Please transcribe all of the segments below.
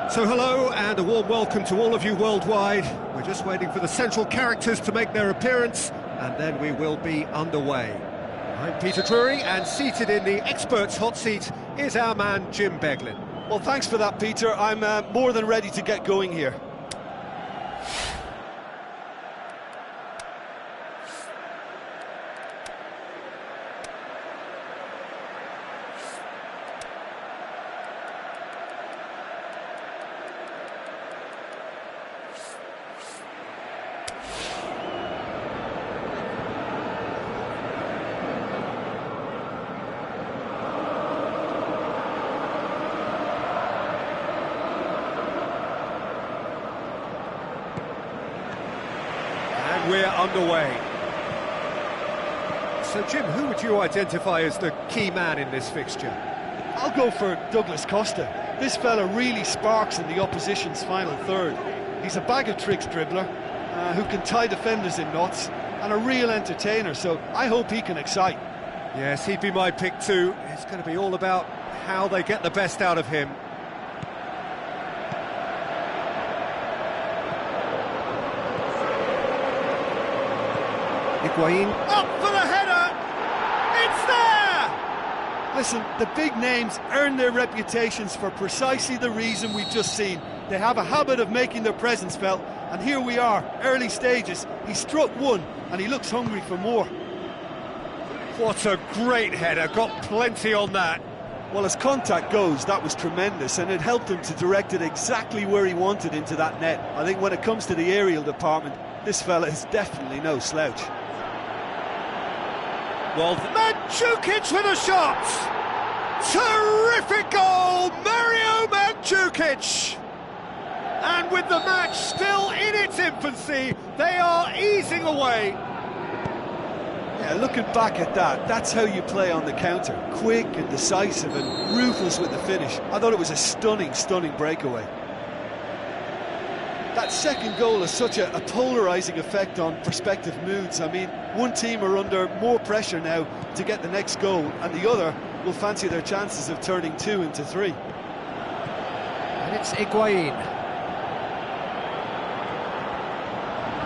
So hello and a warm welcome to all of you worldwide. We're just waiting for the central characters to make their appearance and then we will be underway. I'm Peter Drury and seated in the experts hot seat is our man Jim Beglin. Well, thanks for that, Peter. I'm more than ready to get going here. We're underway. So, Jim, who would you identify as the key man in this fixture? I'll go for Douglas Costa. This fella really sparks in the opposition's final third. He's a bag of tricks dribbler who can tie defenders in knots and a real entertainer, so I hope he can excite. Yes, he'd be my pick too. It's going to be all about how they get the best out of him. Higuain. Up for the header! It's there! Listen, the big names earn their reputations for precisely the reason we've just seen. They have a habit of making their presence felt, and here we are, early stages. He struck one, and he looks hungry for more. What a great header, got plenty on that. Well, as contact goes, that was tremendous, and it helped him to direct it exactly where he wanted into that net. I think when it comes to the aerial department, this fella is definitely no slouch. Well, Mandzukic with a shot! Terrific goal, Mario Mandzukic! And with the match still in its infancy, they are easing away. Yeah, looking back at that, that's how you play on the counter. Quick and decisive and ruthless with the finish. I thought it was a stunning, stunning breakaway. That second goal has such a polarising effect on prospective moods. I mean, one team are under more pressure now to get the next goal, and the other will fancy their chances of turning 2 into 3. And it's Higuain.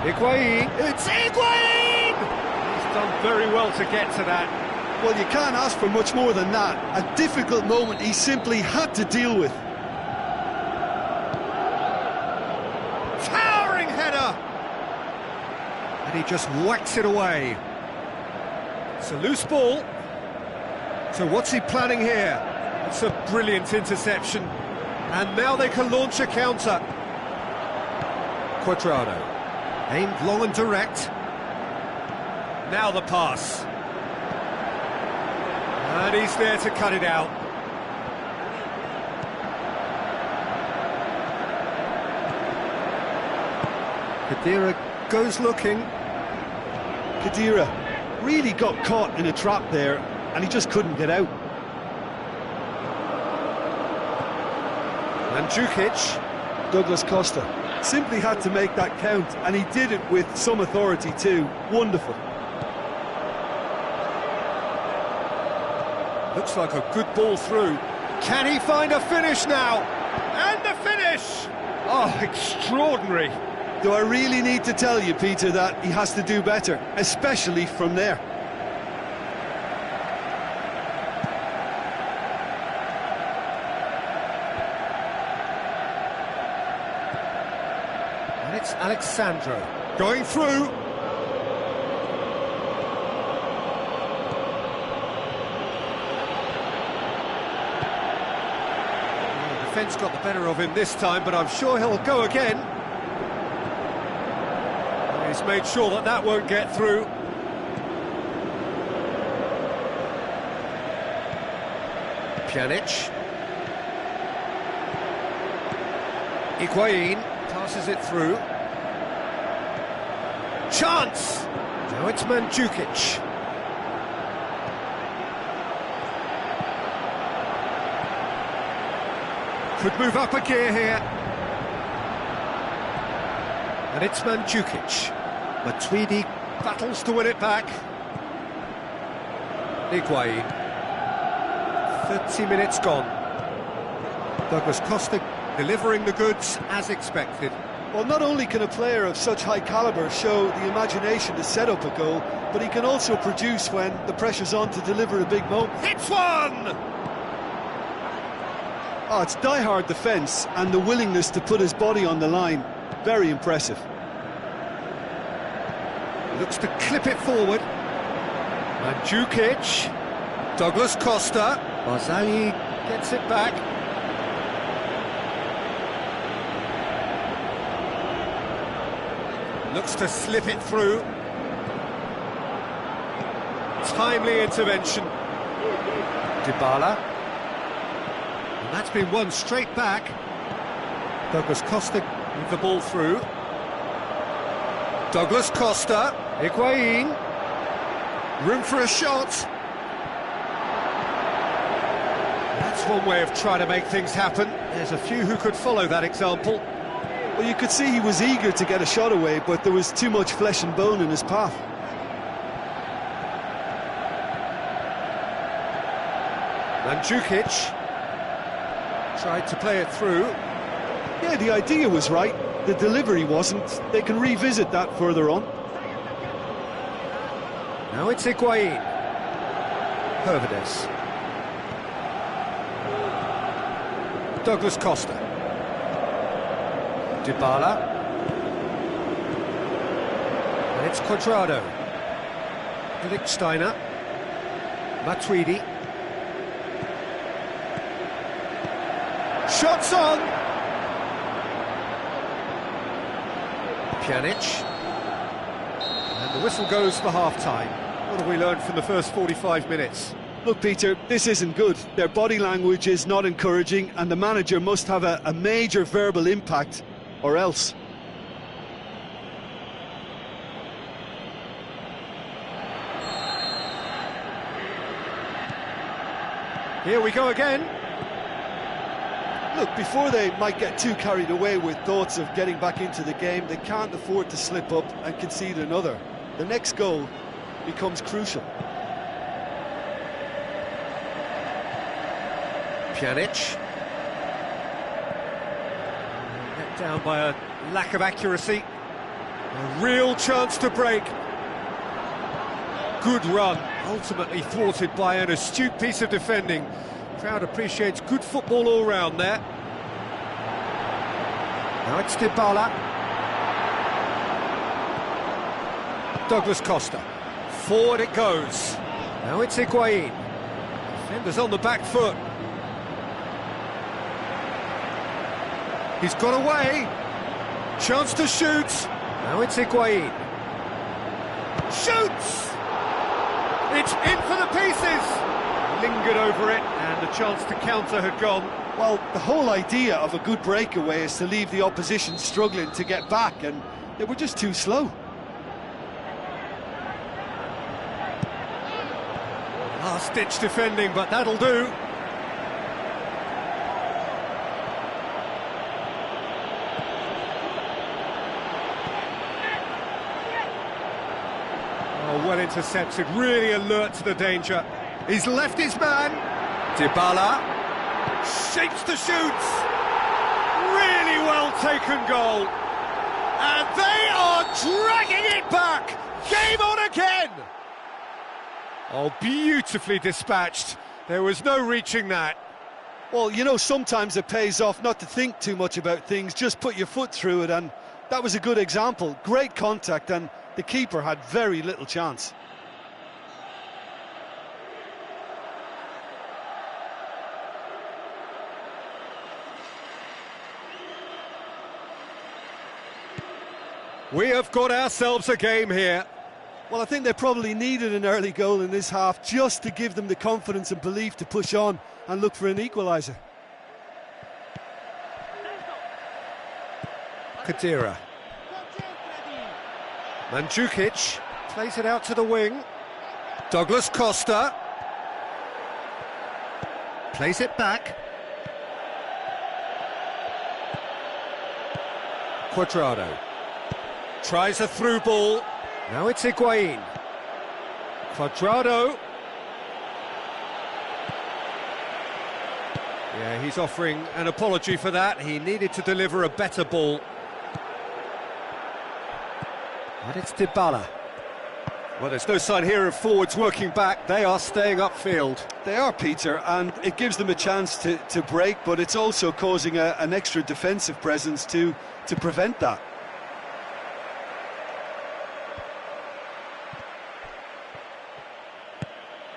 Higuain! It's Higuain! He's done very well to get to that. Well, you can't ask for much more than that. A difficult moment he simply had to deal with. And he just whacks it away. It's a loose ball. So what's he planning here? It's a brilliant interception. And now they can launch a counter. Cuadrado. Aimed long and direct. Now the pass. And he's there to cut it out. Khedira goes looking. Khedira really got caught in a trap there, and he just couldn't get out. Mandzukic. Douglas Costa simply had to make that count, and he did it with some authority too. Wonderful. Looks like a good ball through. Can he find a finish now? And the finish! Oh, extraordinary. Do I really need to tell you, Peter, that he has to do better, especially from there? And it's Alexandro going through. The defence got the better of him this time, but I'm sure he'll go again. He's made sure that that won't get through. Pjanic. Higuain passes it through. Chance! Now it's Mandzukic. Could move up a gear here. And it's Mandzukic. Matuidi battles to win it back. Higuain. 30 minutes gone. Douglas Costa delivering the goods as expected. Well, not only can a player of such high calibre show the imagination to set up a goal, but he can also produce when the pressure's on to deliver a big moment. Hits one! Oh, it's die-hard defence and the willingness to put his body on the line. Very impressive. Looks to clip it forward. Mandzukic. Douglas Costa. Barzagli gets it back. Looks to slip it through. Timely intervention. Dybala. And that's been won straight back. Douglas Costa with the ball through. Douglas Costa. Higuain. Room for a shot. That's one way of trying to make things happen. There's a few who could follow that example. Well, you could see he was eager to get a shot away, but there was too much flesh and bone in his path. Mandzukic tried to play it through. Yeah, the idea was right. The delivery wasn't. They can revisit that further on. Now it's Higuain. Hervedes. Douglas Costa. Dybala. And it's Cuadrado. Steiner. Matuidi. Shots on! Pjanic. And the whistle goes for half-time. What have we learned from the first 45 minutes? Look, Peter, this isn't good. Their body language is not encouraging, and the manager must have a major verbal impact, or else. Here we go again. Look, before they might get too carried away with thoughts of getting back into the game, they can't afford to slip up and concede another. The next goal becomes crucial. Pjanic. Let down by a lack of accuracy. A real chance to break. Good run, ultimately thwarted by an astute piece of defending. Crowd appreciates good football all round there. Now it's Dybala. Douglas Costa. Forward it goes. Now it's Higuain. Defenders on the back foot. He's got away. Chance to shoot. Now it's Higuain. Shoots! It's in for the pieces! Lingered over it, and the chance to counter had gone. Well, the whole idea of a good breakaway is to leave the opposition struggling to get back, and they were just too slow. Last-ditch defending, but that'll do. Oh, well intercepted, really alert to the danger. He's left his man. Dybala shapes the shoots. Really well taken goal. And they are dragging it back. Game on again. Oh, beautifully dispatched. There was no reaching that. Well, you know, sometimes it pays off not to think too much about things, just put your foot through it, and that was a good example. Great contact, and the keeper had very little chance. We have got ourselves a game here. Well, I think they probably needed an early goal in this half just to give them the confidence and belief to push on and look for an equaliser. Khedira. Mandzukic plays it out to the wing. Douglas Costa plays it back. Cuadrado tries a through ball. Now it's Higuain. Yeah, he's offering an apology for that. He needed to deliver a better ball. And it's Dybala. Well, there's no sign here of forwards working back. They are staying upfield. They are, Peter, and it gives them a chance to break, but it's also causing an extra defensive presence to prevent that.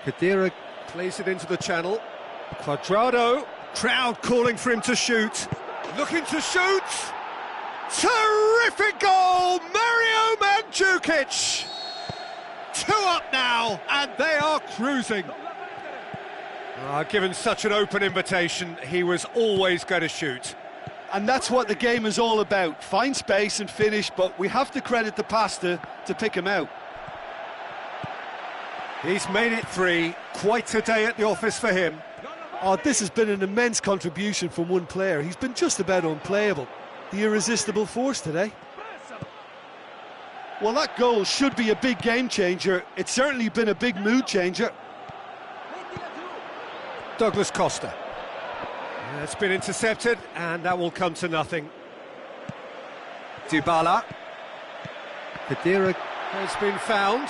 Khedira plays it into the channel. Cuadrado, crowd calling for him to shoot. Looking to shoot! Terrific goal! Mario Mandzukic! 2 up now, and they are cruising. Given such an open invitation, he was always going to shoot. And that's what the game is all about. Find space and finish, but we have to credit the pass to pick him out. He's made it 3. Quite a day at the office for him. Oh, this has been an immense contribution from one player. He's been just about unplayable. The irresistible force today. Well, that goal should be a big game changer. It's certainly been a big mood changer. Douglas Costa. It's been intercepted, and that will come to nothing. Dybala. Khedira has been found.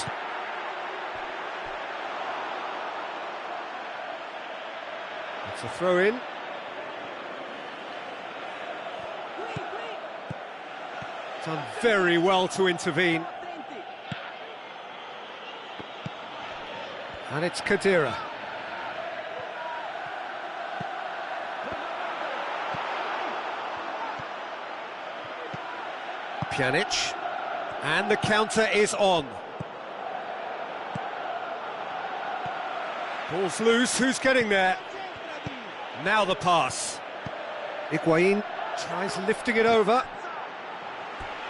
It's a throw-in. Done very well to intervene. And it's Khedira. Pjanic. And the counter is on. Ball's loose, who's getting there? Now the pass. Higuain tries lifting it over.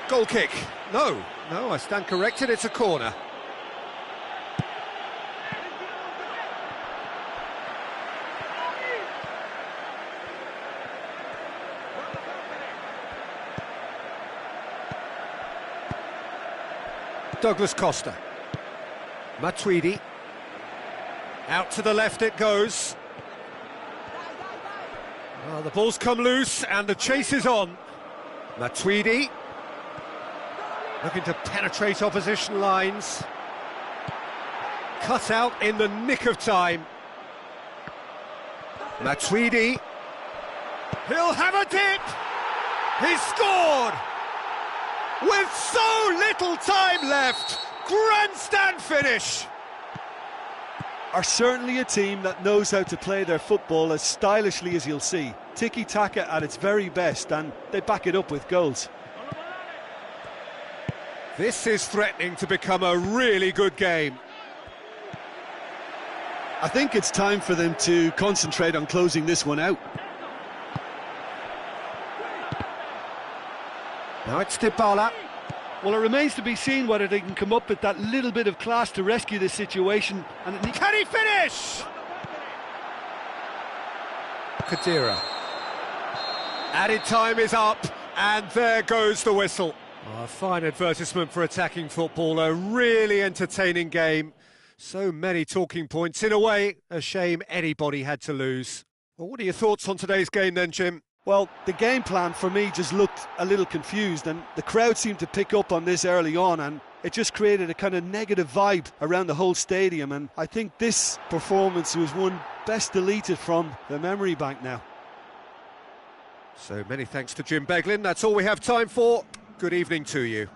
Goal kick. No, I stand corrected, it's a corner. Douglas Costa. Matuidi. Out to the left it goes. Well, the ball's come loose and the chase is on. Matuidi. Looking to penetrate opposition lines. Cut out in the nick of time. Matuidi. He'll have a dip! He's scored! With so little time left! Grandstand finish! Are certainly a team that knows how to play their football as stylishly as you'll see. Tiki-taka at its very best, and they back it up with goals. This is threatening to become a really good game. I think it's time for them to concentrate on closing this one out. Now it's Dybala. Well, it remains to be seen whether they can come up with that little bit of class to rescue this situation. And can he finish? Khedira. Added time is up, and there goes the whistle. A fine advertisement for attacking football, a really entertaining game. So many talking points. In a way, a shame anybody had to lose. Well, what are your thoughts on today's game then, Jim? Well, the game plan for me just looked a little confused, and the crowd seemed to pick up on this early on, and it just created a kind of negative vibe around the whole stadium, and I think this performance was one best deleted from the memory bank now. So many thanks to Jim Beglin. That's all we have time for. Good evening to you.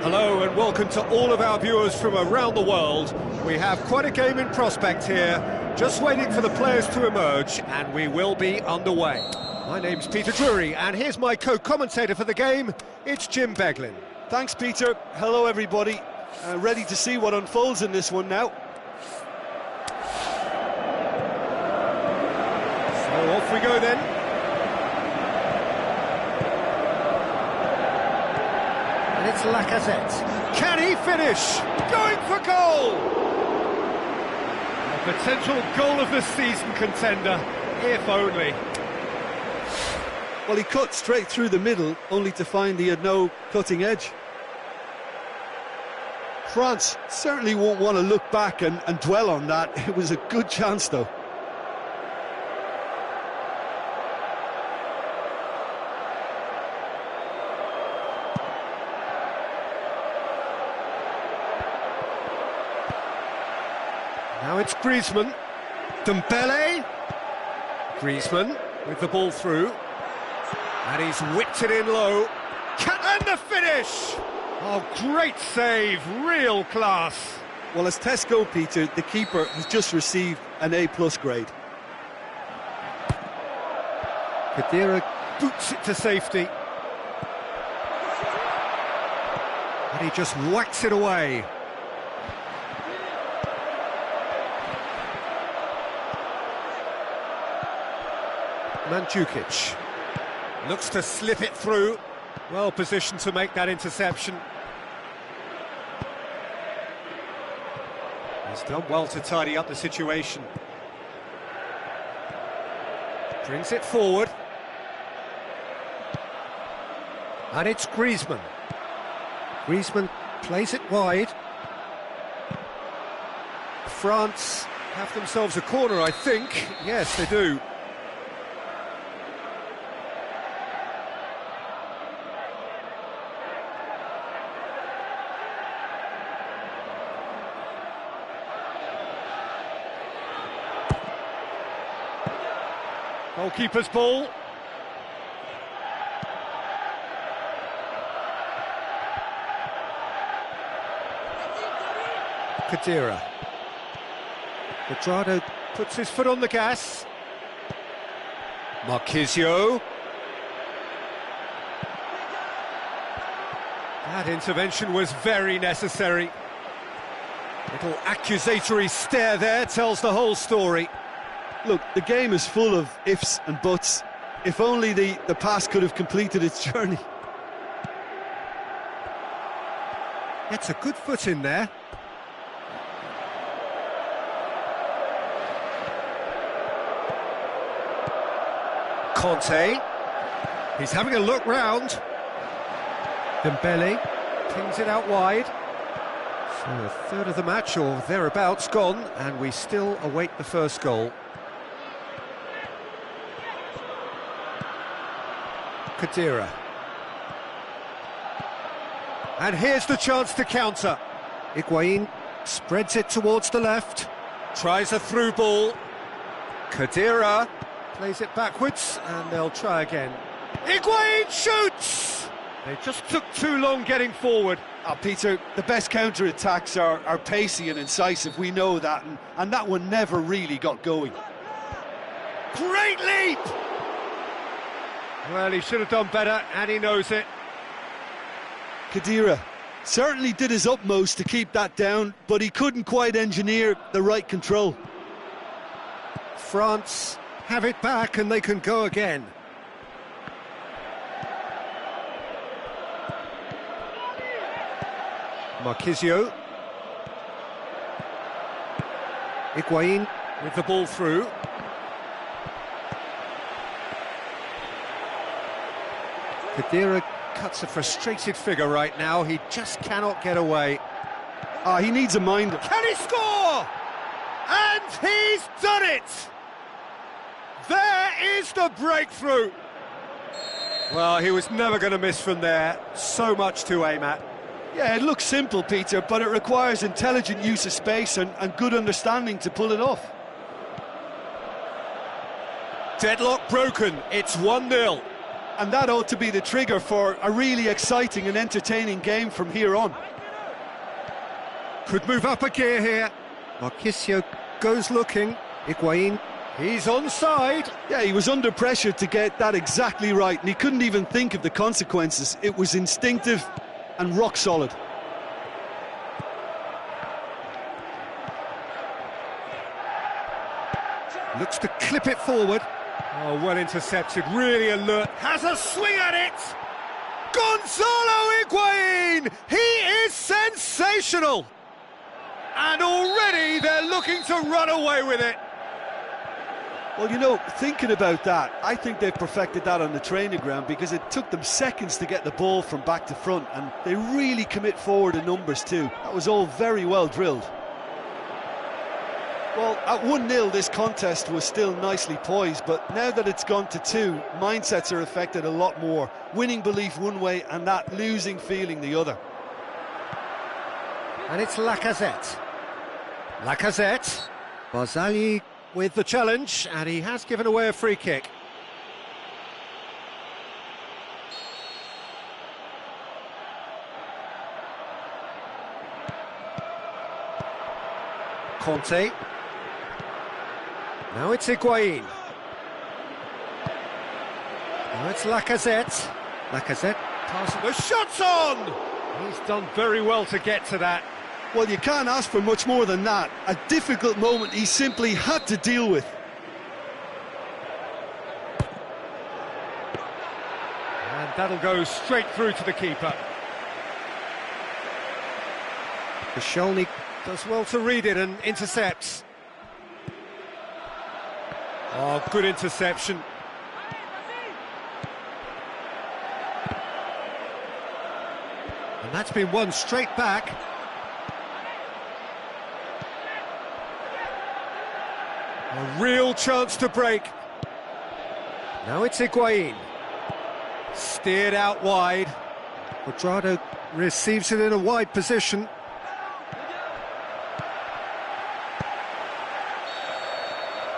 Hello and welcome to all of our viewers from around the world. We have quite a game in prospect here, just waiting for the players to emerge, and we will be underway. My name's Peter Drury, and here's my co-commentator for the game, it's Jim Beglin. Thanks, Peter. Hello, everybody. Ready to see what unfolds in this one now. So off we go then. And it's Lacazette. Can he finish? Going for goal! A potential goal of the season contender, if only. Well, he cut straight through the middle, only to find he had no cutting edge. France certainly won't want to look back and dwell on that. It was a good chance, though. Now it's Griezmann. Dembele. Griezmann with the ball through. And he's whipped it in low. And the finish! Oh, great save, real class. Well, as tests go, Peter, the keeper has just received an A+ grade. Khedira boots it to safety. And he just whacks it away. Mandzukic looks to slip it through. Well positioned to make that interception. He's done well to tidy up the situation. Brings it forward. And it's Griezmann. Griezmann plays it wide. France have themselves a corner, I think. Yes, they do. Goalkeeper's ball. Khedira. Quadrado puts his foot on the gas. Marquisio. That intervention was very necessary. Little accusatory stare there tells the whole story. Look, the game is full of ifs and buts. If only the pass could have completed its journey. Gets a good foot in there. Conte. He's having a look round. Dembele pings it out wide. So a third of the match or thereabouts gone, and we still await the first goal. Khedira. And here's the chance to counter. Higuain spreads it towards the left. Tries a through ball. Khedira plays it backwards, and they'll try again. Higuain shoots! They just took too long getting forward. Peter, the best counter-attacks are pacey and incisive, we know that, and that one never really got going. Great leap! Well, he should have done better, and he knows it. Khedira certainly did his utmost to keep that down, but he couldn't quite engineer the right control. France have it back, and they can go again. Marquisio. Higuain with the ball through. Khedira cuts a frustrated figure right now. He just cannot get away. He needs a minder. Can he score? And he's done it! There is the breakthrough. Well, he was never going to miss from there. So much to aim at. Yeah, it looks simple, Peter, but it requires intelligent use of space and good understanding to pull it off. Deadlock broken. It's 1-0. And that ought to be the trigger for a really exciting and entertaining game from here on. Could move up a gear here. Marquisio goes looking. Higuain, he's onside. Yeah, he was under pressure to get that exactly right, and he couldn't even think of the consequences. It was instinctive and rock solid. Looks to clip it forward. Oh, well intercepted, really alert. Has a swing at it! Gonzalo Higuain! He is sensational! And already they're looking to run away with it. Well, you know, thinking about that, I think they've perfected that on the training ground, because it took them seconds to get the ball from back to front, and they really commit forward in numbers too. That was all very well drilled. Well, at 1-0 this contest was still nicely poised, but now that it's gone to 2, mindsets are affected a lot more. Winning belief one way and that losing feeling the other. And it's Lacazette. Lacazette. Barzagli with the challenge, and he has given away a free kick. Conte. Now it's Higuain. Now it's Lacazette. Lacazette passing. The shot's on! He's done very well to get to that. Well, you can't ask for much more than that. A difficult moment he simply had to deal with. And that'll go straight through to the keeper. Koscielny does well to read it and intercepts. Oh, good interception. And that's been won straight back. A real chance to break. Now it's Higuain. Steered out wide. Cuadrado receives it in a wide position.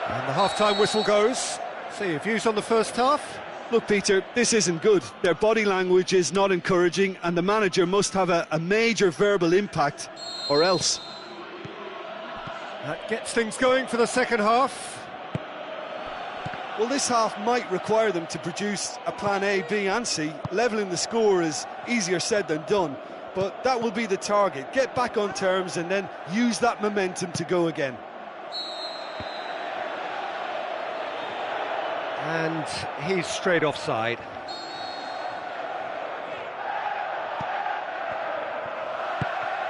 And the half-time whistle goes. See your views on the first half? Look, Peter, this isn't good. Their body language is not encouraging, and the manager must have a major verbal impact, or else. That gets things going for the second half. Well, this half might require them to produce a plan A, B and C. Levelling the score is easier said than done, but that will be the target. Get back on terms and then use that momentum to go again. And he's straight offside.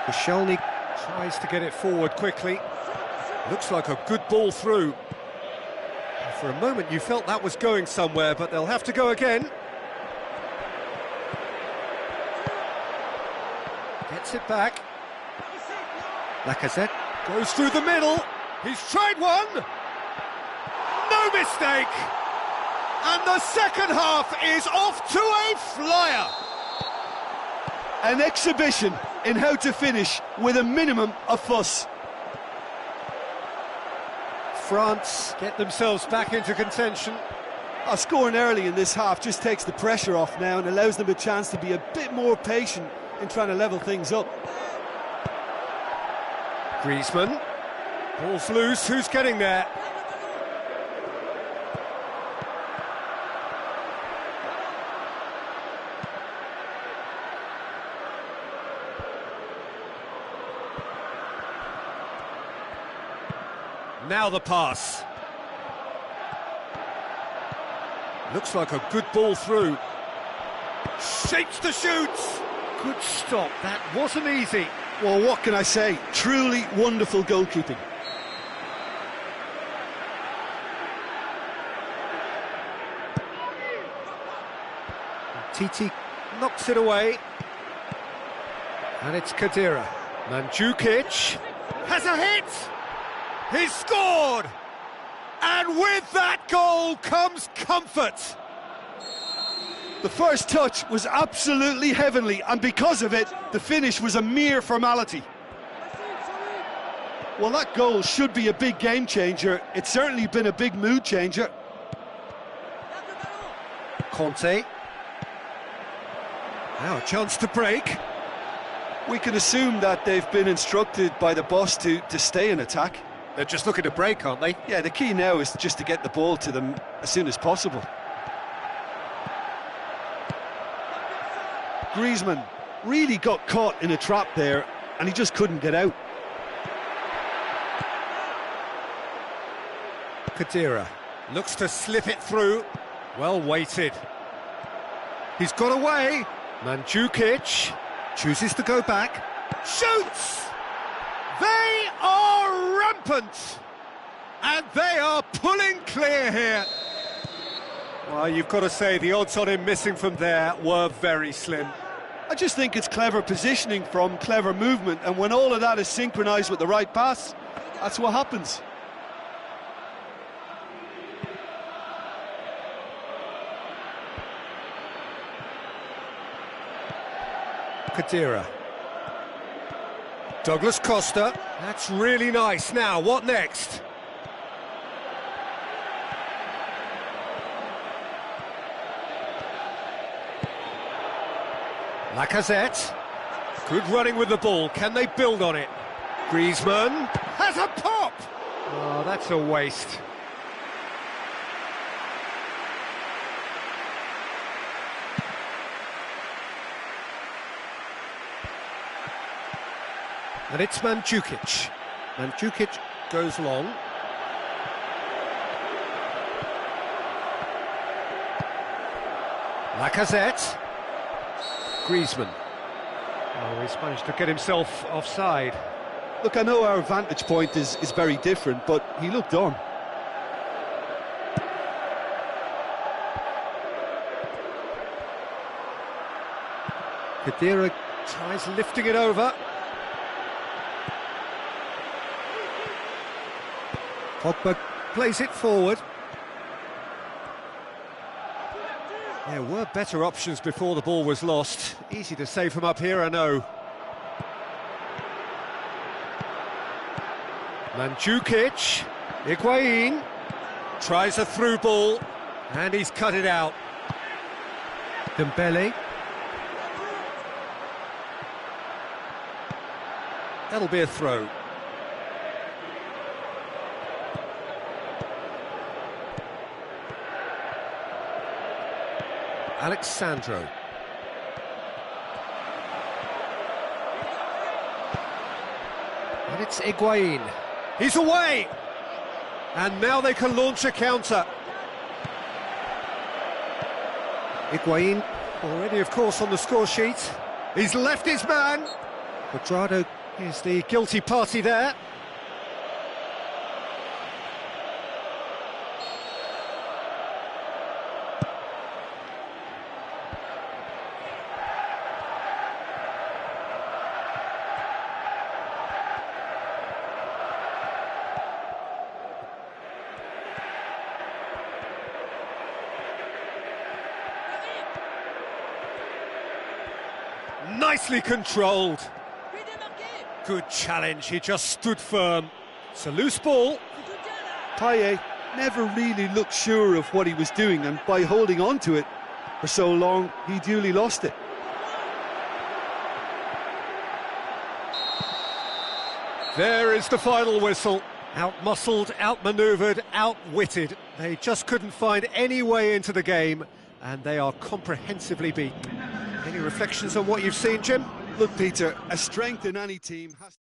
Koscielny tries to get it forward quickly. Looks like a good ball through. For a moment you felt that was going somewhere, but they'll have to go again. Gets it back. Lacazette goes through the middle. He's tried one. No mistake. And the second half is off to a flyer. An exhibition in how to finish with a minimum of fuss. France get themselves back into contention. Scoring early in this half just takes the pressure off now and allows them a chance to be a bit more patient in trying to level things up. Griezmann. Ball's loose, who's getting there? Now the pass. Looks like a good ball through. Shapes the shoots. Good stop. That wasn't easy. Well, what can I say? Truly wonderful goalkeeping. Titi knocks it away. And it's Khedira. Mandzukic has a hit. He's scored! And with that goal comes comfort. The first touch was absolutely heavenly, and because of it, the finish was a mere formality. Well, that goal should be a big game changer. It's certainly been a big mood changer. Conte. Now a chance to break. We can assume that they've been instructed by the boss to stay in attack. They're just looking to break, aren't they? Yeah, the key now is just to get the ball to them as soon as possible. Griezmann really got caught in a trap there, and he just couldn't get out. Khedira looks to slip it through. Well weighted. He's got away. Mandzukic chooses to go back. Shoots! They are rampant! And they are pulling clear here. Well, you've got to say the odds on him missing from there were very slim. I just think it's clever positioning from clever movement, and when all of that is synchronised with the right pass, that's what happens. Khedira. Douglas Costa. That's really nice. Now, what next? Lacazette. Good running with the ball. Can they build on it? Griezmann has a pop! Oh, that's a waste. And it's Mandzukic. Mandzukic goes long. Lacazette. Griezmann. Oh, he's managed to get himself offside. Look, I know our vantage point is very different, but he looked on. Khedira tries lifting it over. Pogba plays it forward. There were better options before the ball was lost. Easy to say from up here, I know. Mandzukic, Higuain, tries a through ball, and he's cut it out. Dembele. That'll be a throw. Alexandro. And it's Higuain. He's away! And now they can launch a counter. Higuain already, of course, on the score sheet. He's left his man. Quadrado is the guilty party there. Nicely controlled. Good challenge, he just stood firm. It's a loose ball. Payet never really looked sure of what he was doing, and by holding on to it for so long, he duly lost it. There is the final whistle. Out-muscled, out-manoeuvred, outwitted. They just couldn't find any way into the game, and they are comprehensively beaten. Any reflections on what you've seen, Jim? Look, Peter, a strength in any team has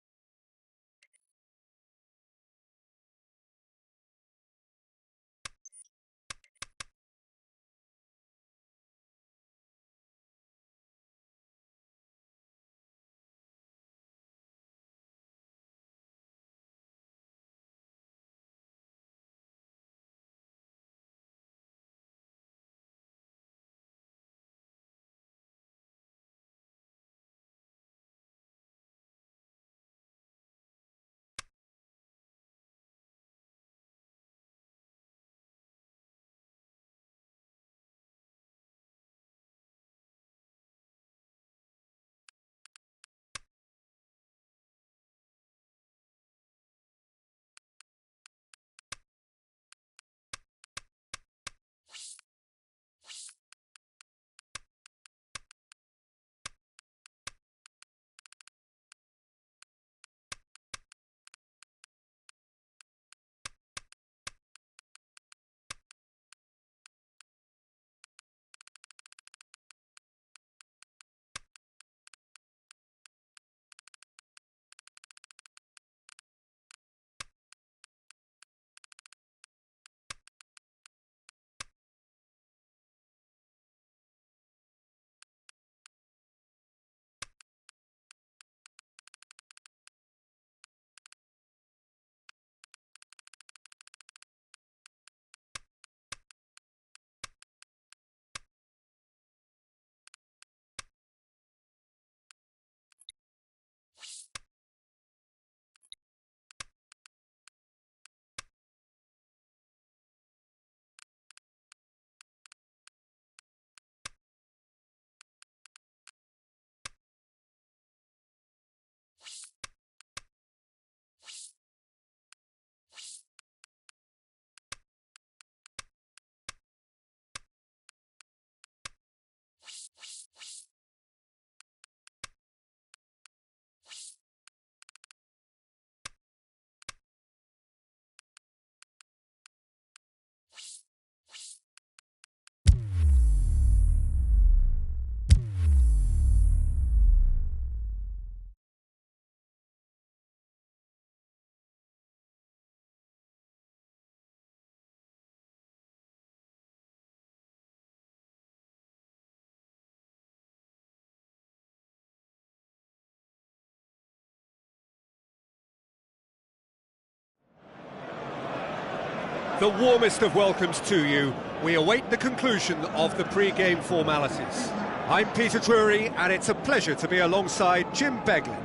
the warmest of welcomes to you. We await the conclusion of the pre-game formalities. I'm Peter Drury, and it's a pleasure to be alongside Jim Beglin.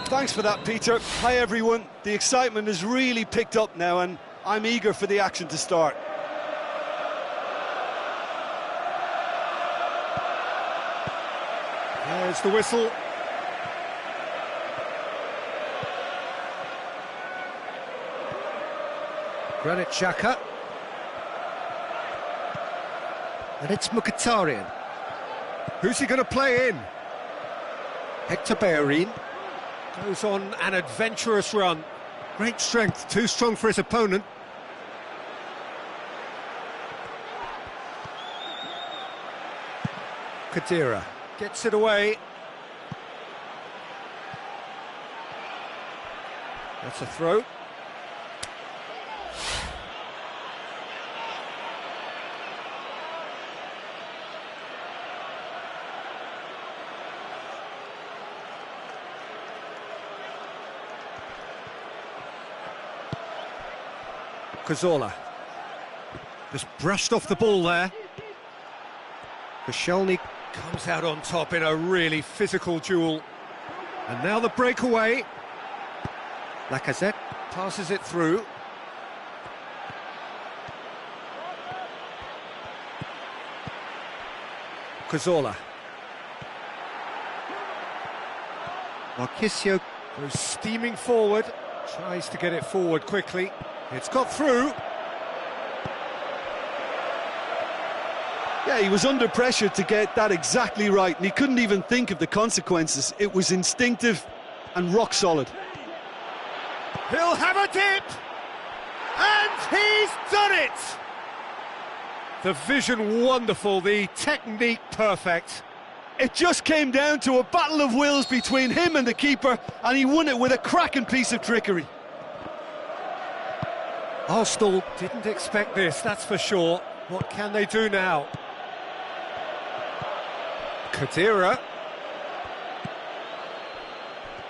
Thanks for that, Peter. Hi, everyone. The excitement has really picked up now, and I'm eager for the action to start. There's the whistle. Granit Xhaka. And it's Mkhitaryan. Who's he going to play in? Hector Bellerin goes on an adventurous run. Great strength, too strong for his opponent. Khedira gets it away. That's a throw. Cazorla just brushed off the ball there. Koscielny comes out on top in a really physical duel. And now the breakaway. Lacazette passes it through. Cazorla. Marchisio goes steaming forward, tries to get it forward quickly. It's got through. Yeah, he was under pressure to get that exactly right, and he couldn't even think of the consequences. It was instinctive and rock solid. He'll have a dip! And he's done it! The vision wonderful, the technique perfect. It just came down to a battle of wills between him and the keeper, and he won it with a cracking piece of trickery. Arsenal didn't expect this, that's for sure. What can they do now? Khedira.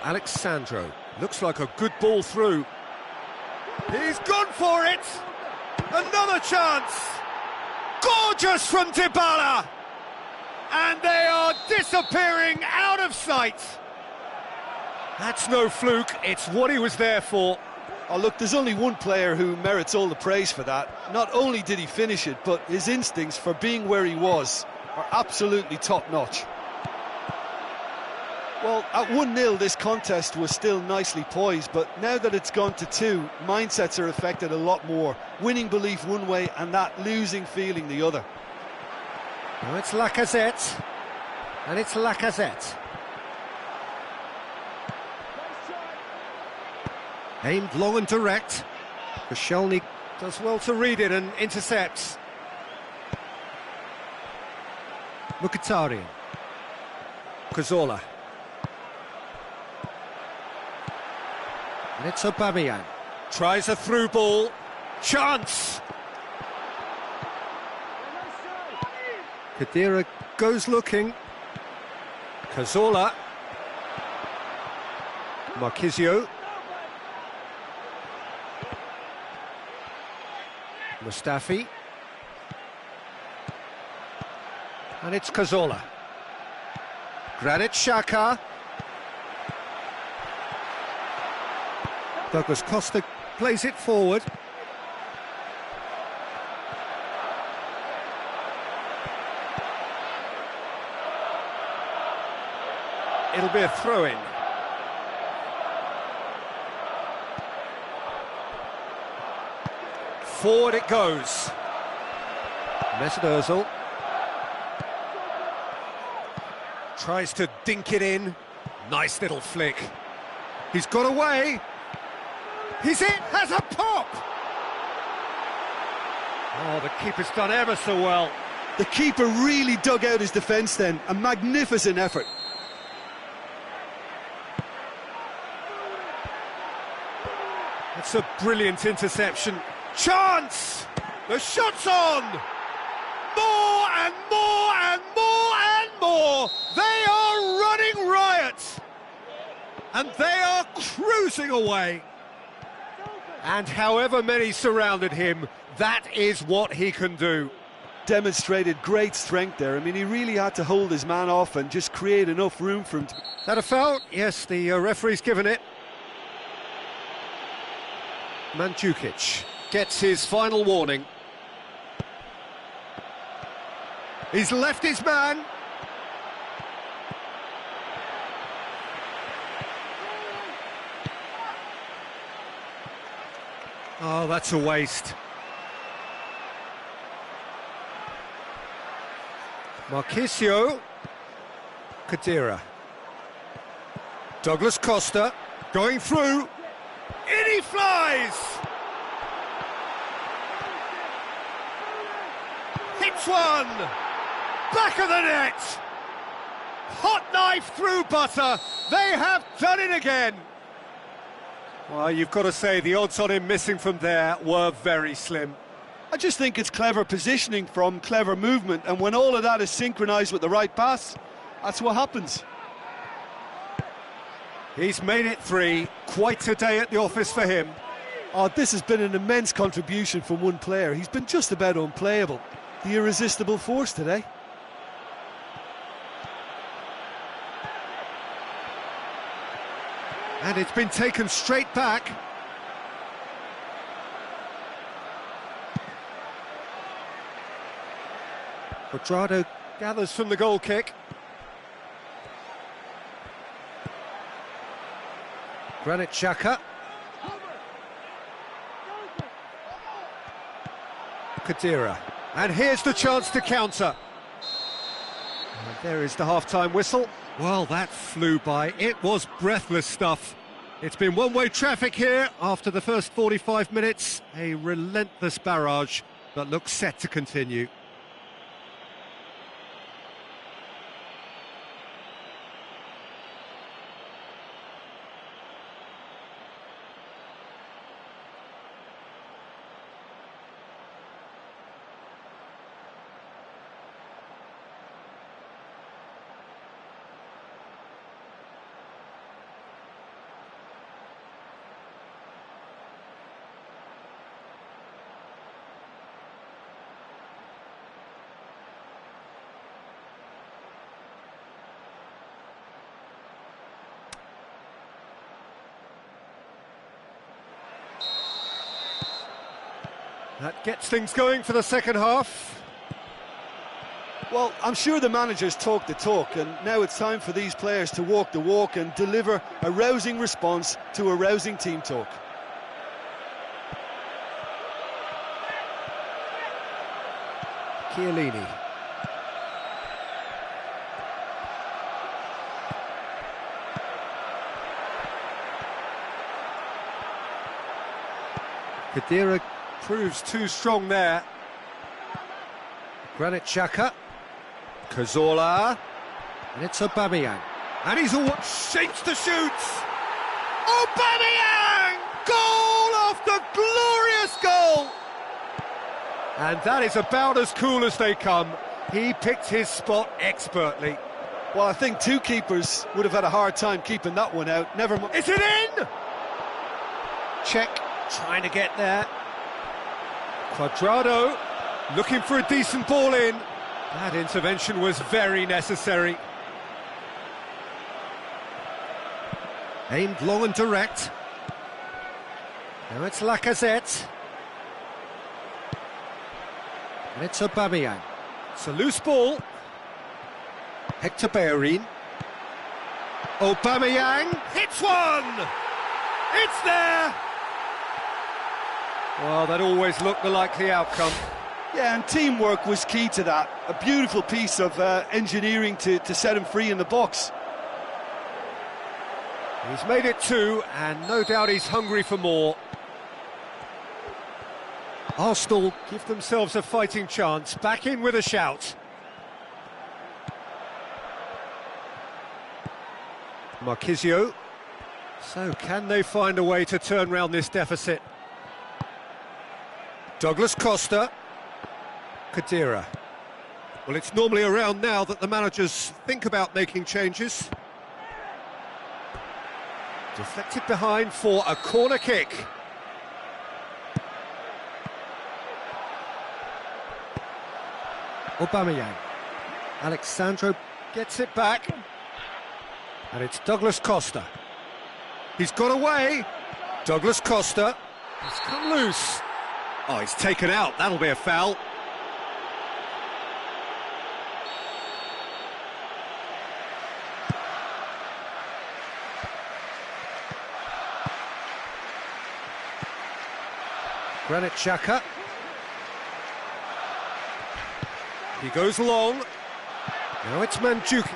Alexandro. Looks like a good ball through. He's gone for it! Another chance! Gorgeous from Dybala! And they are disappearing out of sight! That's no fluke, it's what he was there for. Oh, look, there's only one player who merits all the praise for that. Not only did he finish it, but his instincts for being where he was are absolutely top-notch. Well, at 1-0, this contest was still nicely poised, but now that it's gone to 2, mindsets are affected a lot more. Winning belief one way and that losing feeling the other. Now it's Lacazette, and it's Lacazette. Aimed long and direct. Koscielny does well to read it and intercepts. Mkhitaryan. Cazorla. And it's Aubameyang. Tries a through ball. Chance! Khedira goes looking. Cazorla. Marchisio. Mustafi. And it's Cazorla. Granit Xhaka. Douglas Costa plays it forward. It'll be a throw-in. Forward it goes. Mesut Ozil tries to dink it in. Nice little flick. He's got away. He's in, has a pop! Oh, the keeper's done ever so well. The keeper really dug out his defence then. A magnificent effort. That's a brilliant interception. Chance! The shot's on! More and more and more and more! They are running riot! And they are cruising away. And however many surrounded him, that is what he can do. Demonstrated great strength there. I mean, he really had to hold his man off and just create enough room for him to... Is that a foul? Yes, the referee's given it. Mandzukic gets his final warning. He's left his man. Oh, that's a waste. Marchisio. Khedira. Douglas Costa going through. In he flies! Hits one! Back of the net! Hot knife through butter. They have done it again. Well, you've got to say the odds on him missing from there were very slim. I just think it's clever positioning from clever movement, and when all of that is synchronised with the right pass, that's what happens. He's made it 3, quite a day at the office for him. Oh, this has been an immense contribution from one player. He's been just about unplayable. The irresistible force today. And it's been taken straight back. Quadrado gathers from the goal kick. Granit Xhaka. Khedira. And here's the chance to counter. And there is the half-time whistle. Well, that flew by. It was breathless stuff. It's been one-way traffic here after the first 45 minutes. A relentless barrage that looks set to continue. That gets things going for the second half. Well, I'm sure the managers talk the talk, and now it's time for these players to walk the walk and deliver a rousing response to a rousing team talk. Chiellini. Khedira proves too strong there. Granit Xhaka. Cazorla. And it's Aubameyang. And he's all shapes to shoot. Aubameyang! Goal after glorious goal! And that is about as cool as they come. He picked his spot expertly. Well, I think two keepers would have had a hard time keeping that one out. Never mind. Is it in? Check, trying to get there. Quadrado looking for a decent ball in. That intervention was very necessary. Aimed long and direct. Now it's Lacazette. And it's Aubameyang. It's a loose ball. Hector Bellerin. Aubameyang hits one! It's there! Well, that always looked the likely outcome. Yeah, and teamwork was key to that. A beautiful piece of engineering to set him free in the box. He's made it 2, and no doubt he's hungry for more. Arsenal give themselves a fighting chance, back in with a shout. Marchisio. So can they find a way to turn round this deficit? Douglas Costa. Khedira. Well, it's normally around now that the managers think about making changes. Deflected behind for a corner kick. Aubameyang. Alexandro gets it back. And it's Douglas Costa. He's got away. Douglas Costa. He's come loose. Oh, he's taken out. That'll be a foul. Granit Xhaka. He goes long. Now it's Mandzukic!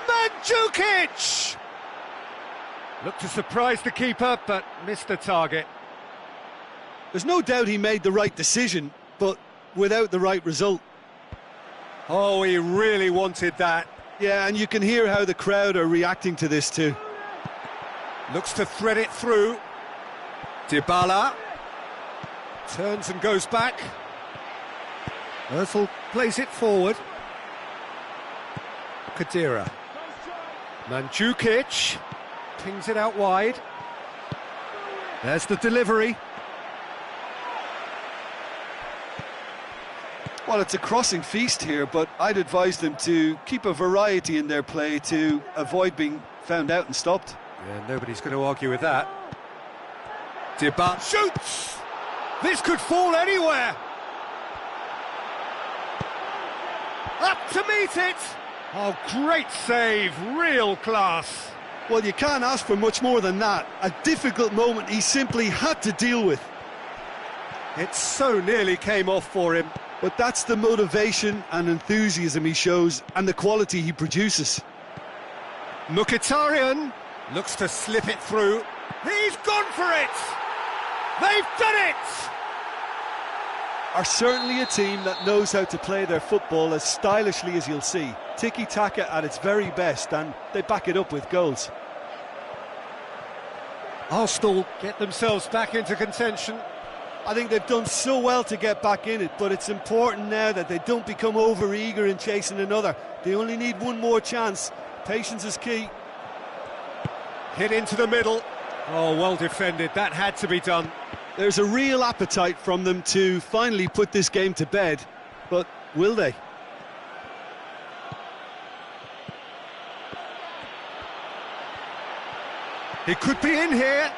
Looked to surprise the keeper, but missed the target. There's no doubt he made the right decision, but without the right result. Oh, he really wanted that. Yeah, and you can hear how the crowd are reacting to this too. Looks to thread it through. Dybala. Turns and goes back. Ozil plays it forward. Khedira. Mandzukic pings it out wide. There's the delivery. Well, it's a crossing feast here, but I'd advise them to keep a variety in their play to avoid being found out and stopped. Yeah, nobody's going to argue with that. Dybala shoots! This could fall anywhere! Up to meet it! Oh, great save, real class. Well, you can't ask for much more than that. A difficult moment he simply had to deal with. It so nearly came off for him. But that's the motivation and enthusiasm he shows and the quality he produces. Mkhitaryan looks to slip it through. He's gone for it! They've done it! Are certainly a team that knows how to play their football as stylishly as you'll see. Tiki-taka at its very best, and they back it up with goals. Arsenal get themselves back into contention. I think they've done so well to get back in it, but it's important now that they don't become over-eager in chasing another. They only need one more chance. Patience is key. Hit into the middle. Oh, well defended. That had to be done. There's a real appetite from them to finally put this game to bed, but will they? He could be in here.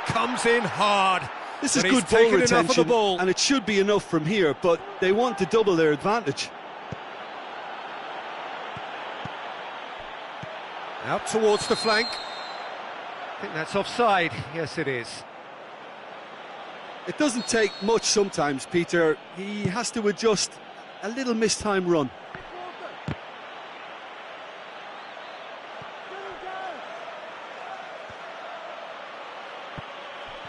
Comes in hard. This is but good he's ball taken enough of the retention, ball. and it should be enough from here, but they want to double their advantage. Out towards the flank. I think that's offside. Yes, it is. It doesn't take much sometimes, Peter. He has to adjust a little mistime run.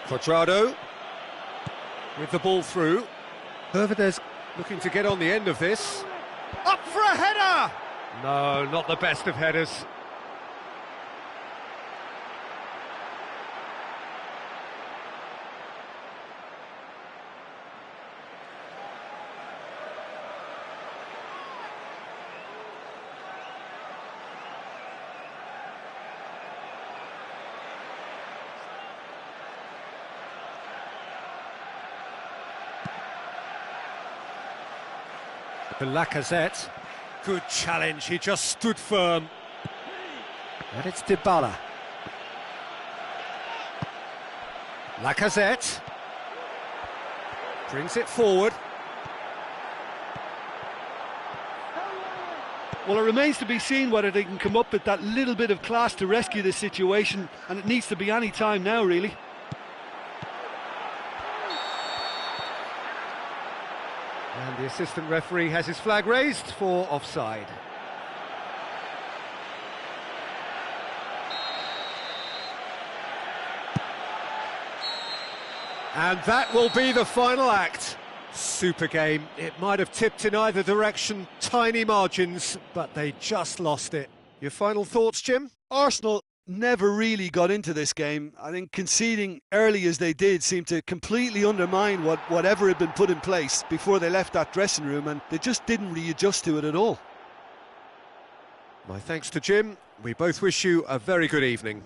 Quadrado with the ball through. Hervedez looking to get on the end of this. Up for a header! No, not the best of headers. The Lacazette, good challenge, he just stood firm. And it's Dybala. Lacazette brings it forward. Well, it remains to be seen whether they can come up with that little bit of class to rescue this situation, and it needs to be any time now, really. And the assistant referee has his flag raised for offside. And that will be the final act. Super game. It might have tipped in either direction, tiny margins, but they just lost it. Your final thoughts, Jim? Arsenal never really got into this game. I think conceding early as they did seemed to completely undermine whatever had been put in place before they left that dressing room, and they just didn't readjust to it at all. My thanks to Jim. We both wish you a very good evening.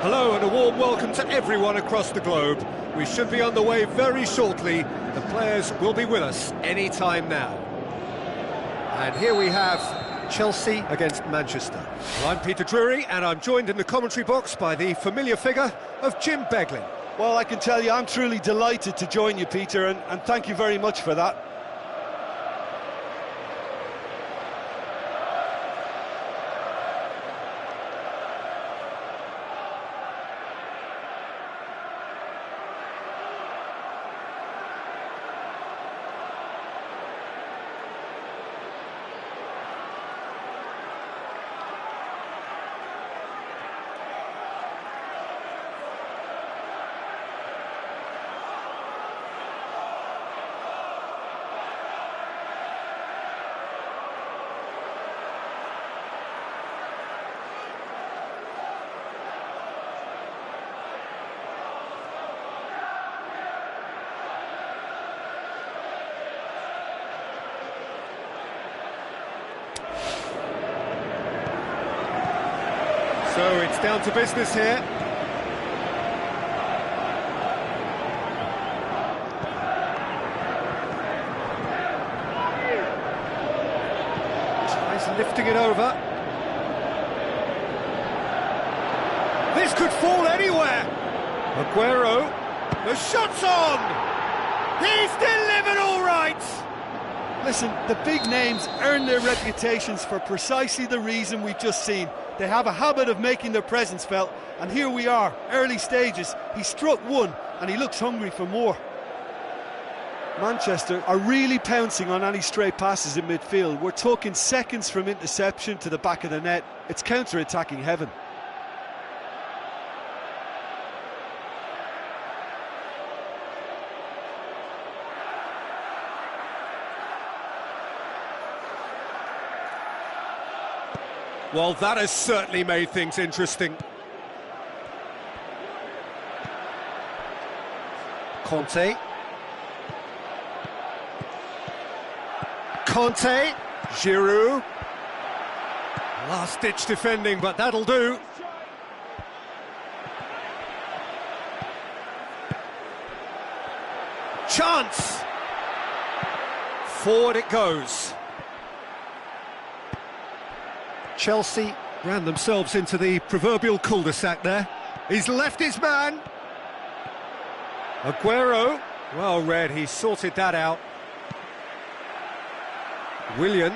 Hello and a warm welcome to everyone across the globe. We should be on the way very shortly. The players will be with us any time now. And here we have Chelsea against Manchester. Well, I'm Peter Drury and I'm joined in the commentary box by the familiar figure of Jim Beglin. Well, I can tell you I'm truly delighted to join you, Peter, and thank you very much for that. So it's down to business here. Tries lifting it over. This could fall anywhere. Aguero, the shot's on! He's delivered all right! Listen, the big names earn their reputations for precisely the reason we've just seen. They have a habit of making their presence felt, and here we are, early stages. He struck one, and he looks hungry for more. Manchester are really pouncing on any stray passes in midfield. We're talking seconds from interception to the back of the net. It's counter-attacking heaven. Well, that has certainly made things interesting. Conte. Giroud. Last-ditch defending, but that'll do. Chance! Forward it goes. Chelsea ran themselves into the proverbial cul-de-sac there. He's left his man. Aguero, well read, he sorted that out. Willian.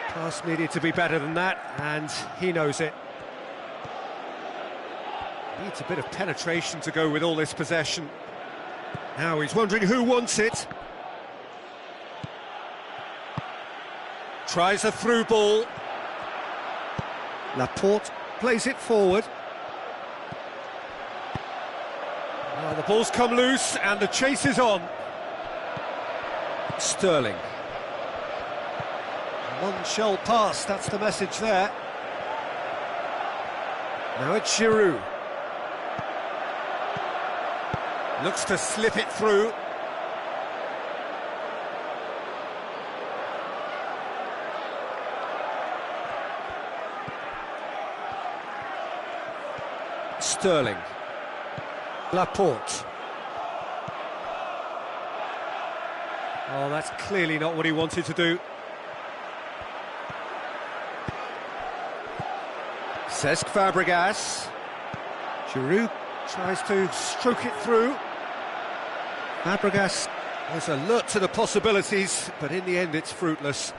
Pass needed to be better than that, and he knows it. Needs a bit of penetration to go with all this possession. Now he's wondering who wants it. Tries a through ball. Laporte plays it forward. Oh, the ball's come loose and the chase is on. Sterling. One shall pass, that's the message there. Now it's Giroud. Looks to slip it through. Sterling. Laporte. Oh, that's clearly not what he wanted to do. Cesc Fabregas. Giroud tries to stroke it through. Fabregas was alert to the possibilities, but in the end it's fruitless.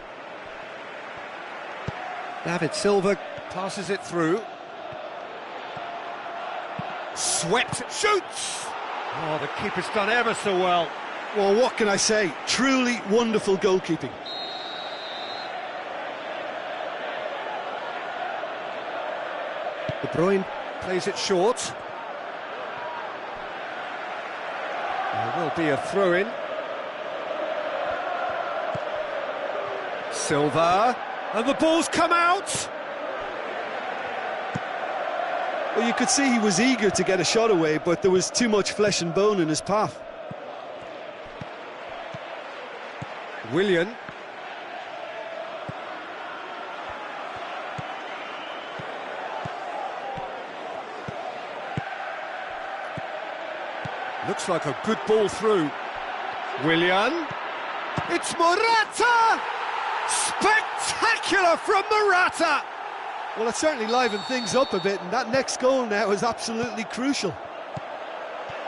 David Silva passes it through. Swept, shoots! Oh, the keeper's done ever so well. Well, what can I say? Truly wonderful goalkeeping. De Bruyne plays it short. There will be a throw-in. Silva, and the ball's come out! Well, you could see he was eager to get a shot away, but there was too much flesh and bone in his path. Willian. Looks like a good ball through. Willian. It's Morata! Spectacular from Morata! Well, it certainly livened things up a bit, and that next goal now is absolutely crucial.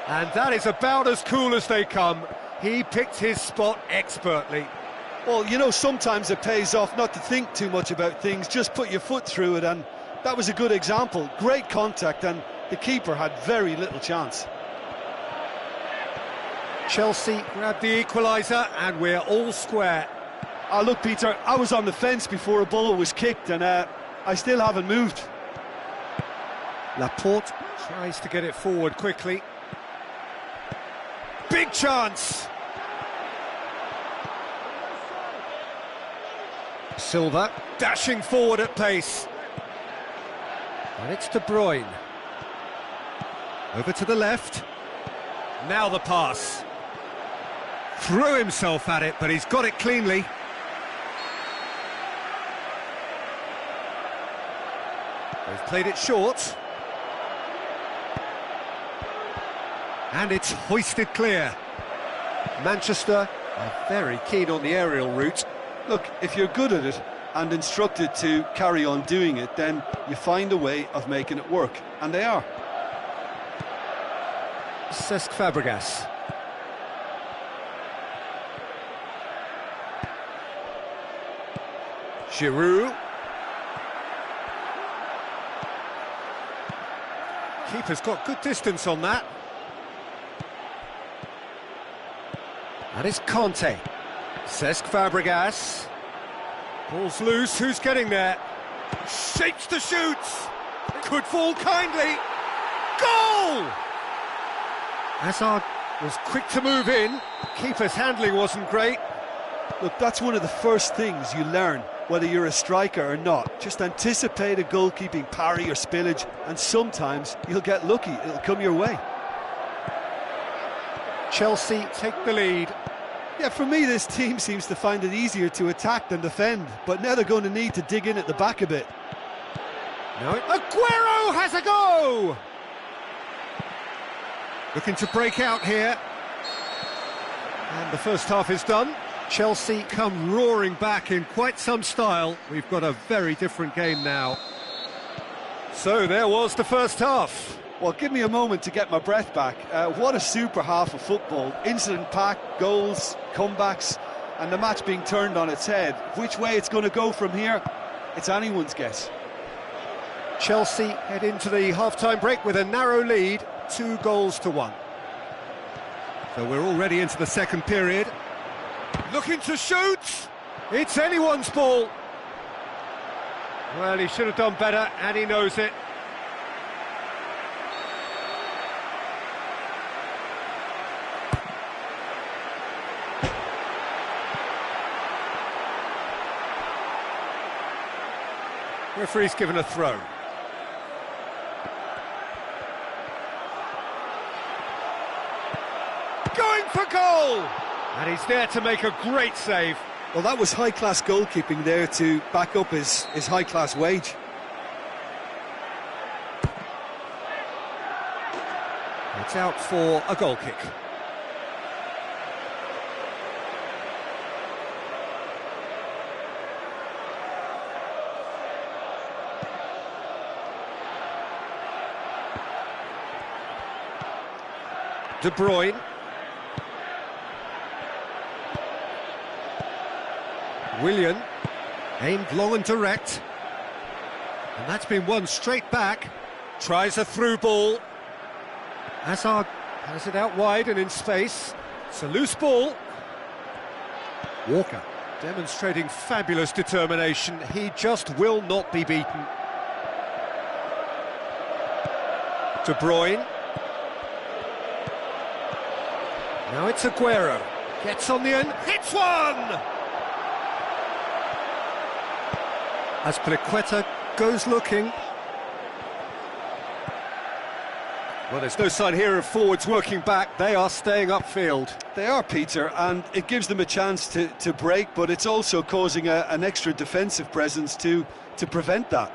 And that is about as cool as they come. He picked his spot expertly. Well, you know, sometimes it pays off not to think too much about things, just put your foot through it, and that was a good example. Great contact, and the keeper had very little chance. Chelsea grabbed the equaliser, and we're all square. Oh, look, Peter, I was on the fence before a ball was kicked, and I still haven't moved. Laporte tries to get it forward quickly. Big chance! Silva dashing forward at pace. And it's De Bruyne. Over to the left. Now the pass. Threw himself at it, but he's got it cleanly. They've played it short. And it's hoisted clear. Manchester are very keen on the aerial route. Look, if you're good at it and instructed to carry on doing it, then you find a way of making it work, and they are. Cesc Fabregas. Giroud. Keeper's got good distance on that. That is Conte. Cesc Fabregas. Ball's loose, who's getting there? Shapes the shoots! Could fall kindly. Goal! Hazard was quick to move in. Keeper's handling wasn't great. Look, that's one of the first things you learn, whether you're a striker or not. Just anticipate a goalkeeping parry or spillage, and sometimes you'll get lucky, it'll come your way. Chelsea take the lead. Yeah, for me, this team seems to find it easier to attack than defend, but now they're going to need to dig in at the back a bit. Now Aguero has a go! Looking to break out here. And the first half is done. Chelsea come roaring back in quite some style. We've got a very different game now. So there was the first half. Well, give me a moment to get my breath back. What a super half of football. Incident-packed, goals, comebacks, and the match being turned on its head. Which way it's going to go from here, it's anyone's guess. Chelsea head into the half-time break with a narrow lead, 2-1. So we're already into the second period. Looking to shoot! It's anyone's ball! Well, he should have done better, and he knows it. Referee's given a throw. Going for goal! And he's there to make a great save. Well, that was high-class goalkeeping there to back up his high-class wage. It's out for a goal kick. De Bruyne. Willian, aimed long and direct. And that's been won straight back. Tries a through ball. Hazard has it out wide and in space. It's a loose ball. Walker demonstrating fabulous determination. He just will not be beaten. De Bruyne. Now it's Aguero. Gets on the end, hits one! As Azpilicueta goes looking. Well, there's no sign here of forwards working back. They are staying upfield. They are, Peter, and it gives them a chance to break, but it's also causing an extra defensive presence to prevent that.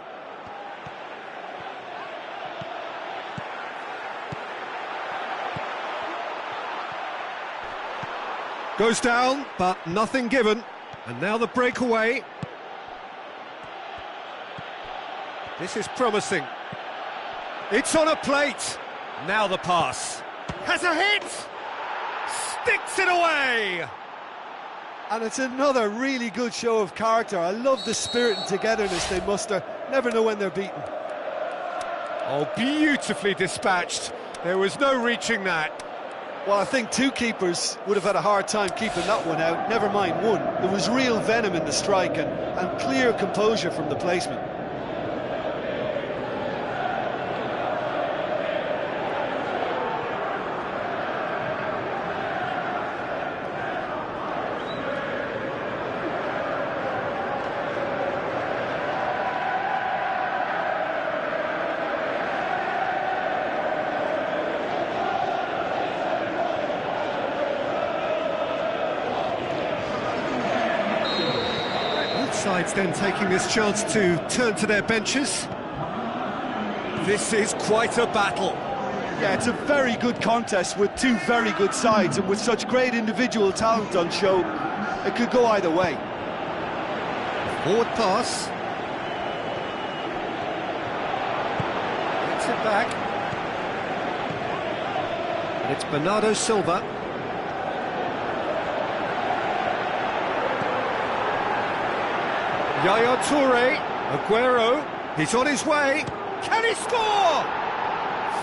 Goes down, but nothing given. And now the breakaway. This is promising. It's on a plate. Now the pass. Has a hit! Sticks it away! And it's another really good show of character. I love the spirit and togetherness they muster. Never know when they're beaten. Oh, beautifully dispatched. There was no reaching that. Well, I think two keepers would have had a hard time keeping that one out, never mind one. There was real venom in the strike and clear composure from the placement. Sides then taking this chance to turn to their benches. This is quite a battle. Yeah, it's a very good contest with two very good sides, and with such great individual talent on show, it could go either way. Forward pass. Gets it back. And it's Bernardo Silva. Yaya Toure, Aguero, he's on his way. Can he score?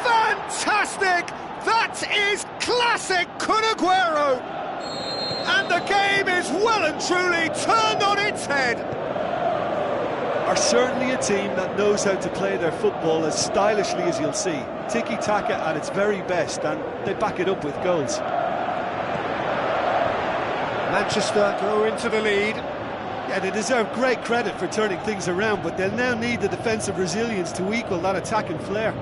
Fantastic! That is classic Kun Aguero! And the game is well and truly turned on its head. Are certainly a team that knows how to play their football as stylishly as you'll see. Tiki-taka at its very best, and they back it up with goals. Manchester go into the lead. Yeah, they deserve great credit for turning things around, but they'll now need the defensive resilience to equal that attacking flair.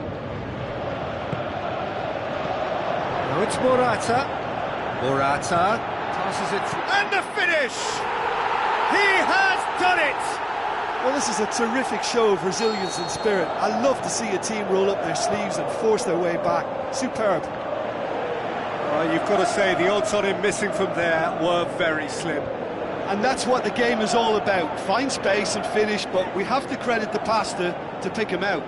Now it's Morata. Morata passes it through. And the finish! He has done it! Well, this is a terrific show of resilience and spirit. I love to see a team roll up their sleeves and force their way back. Superb. Well, you've got to say the odds on him missing from there were very slim. And that's what the game is all about. Find space and finish, but we have to credit the pastor to pick him out.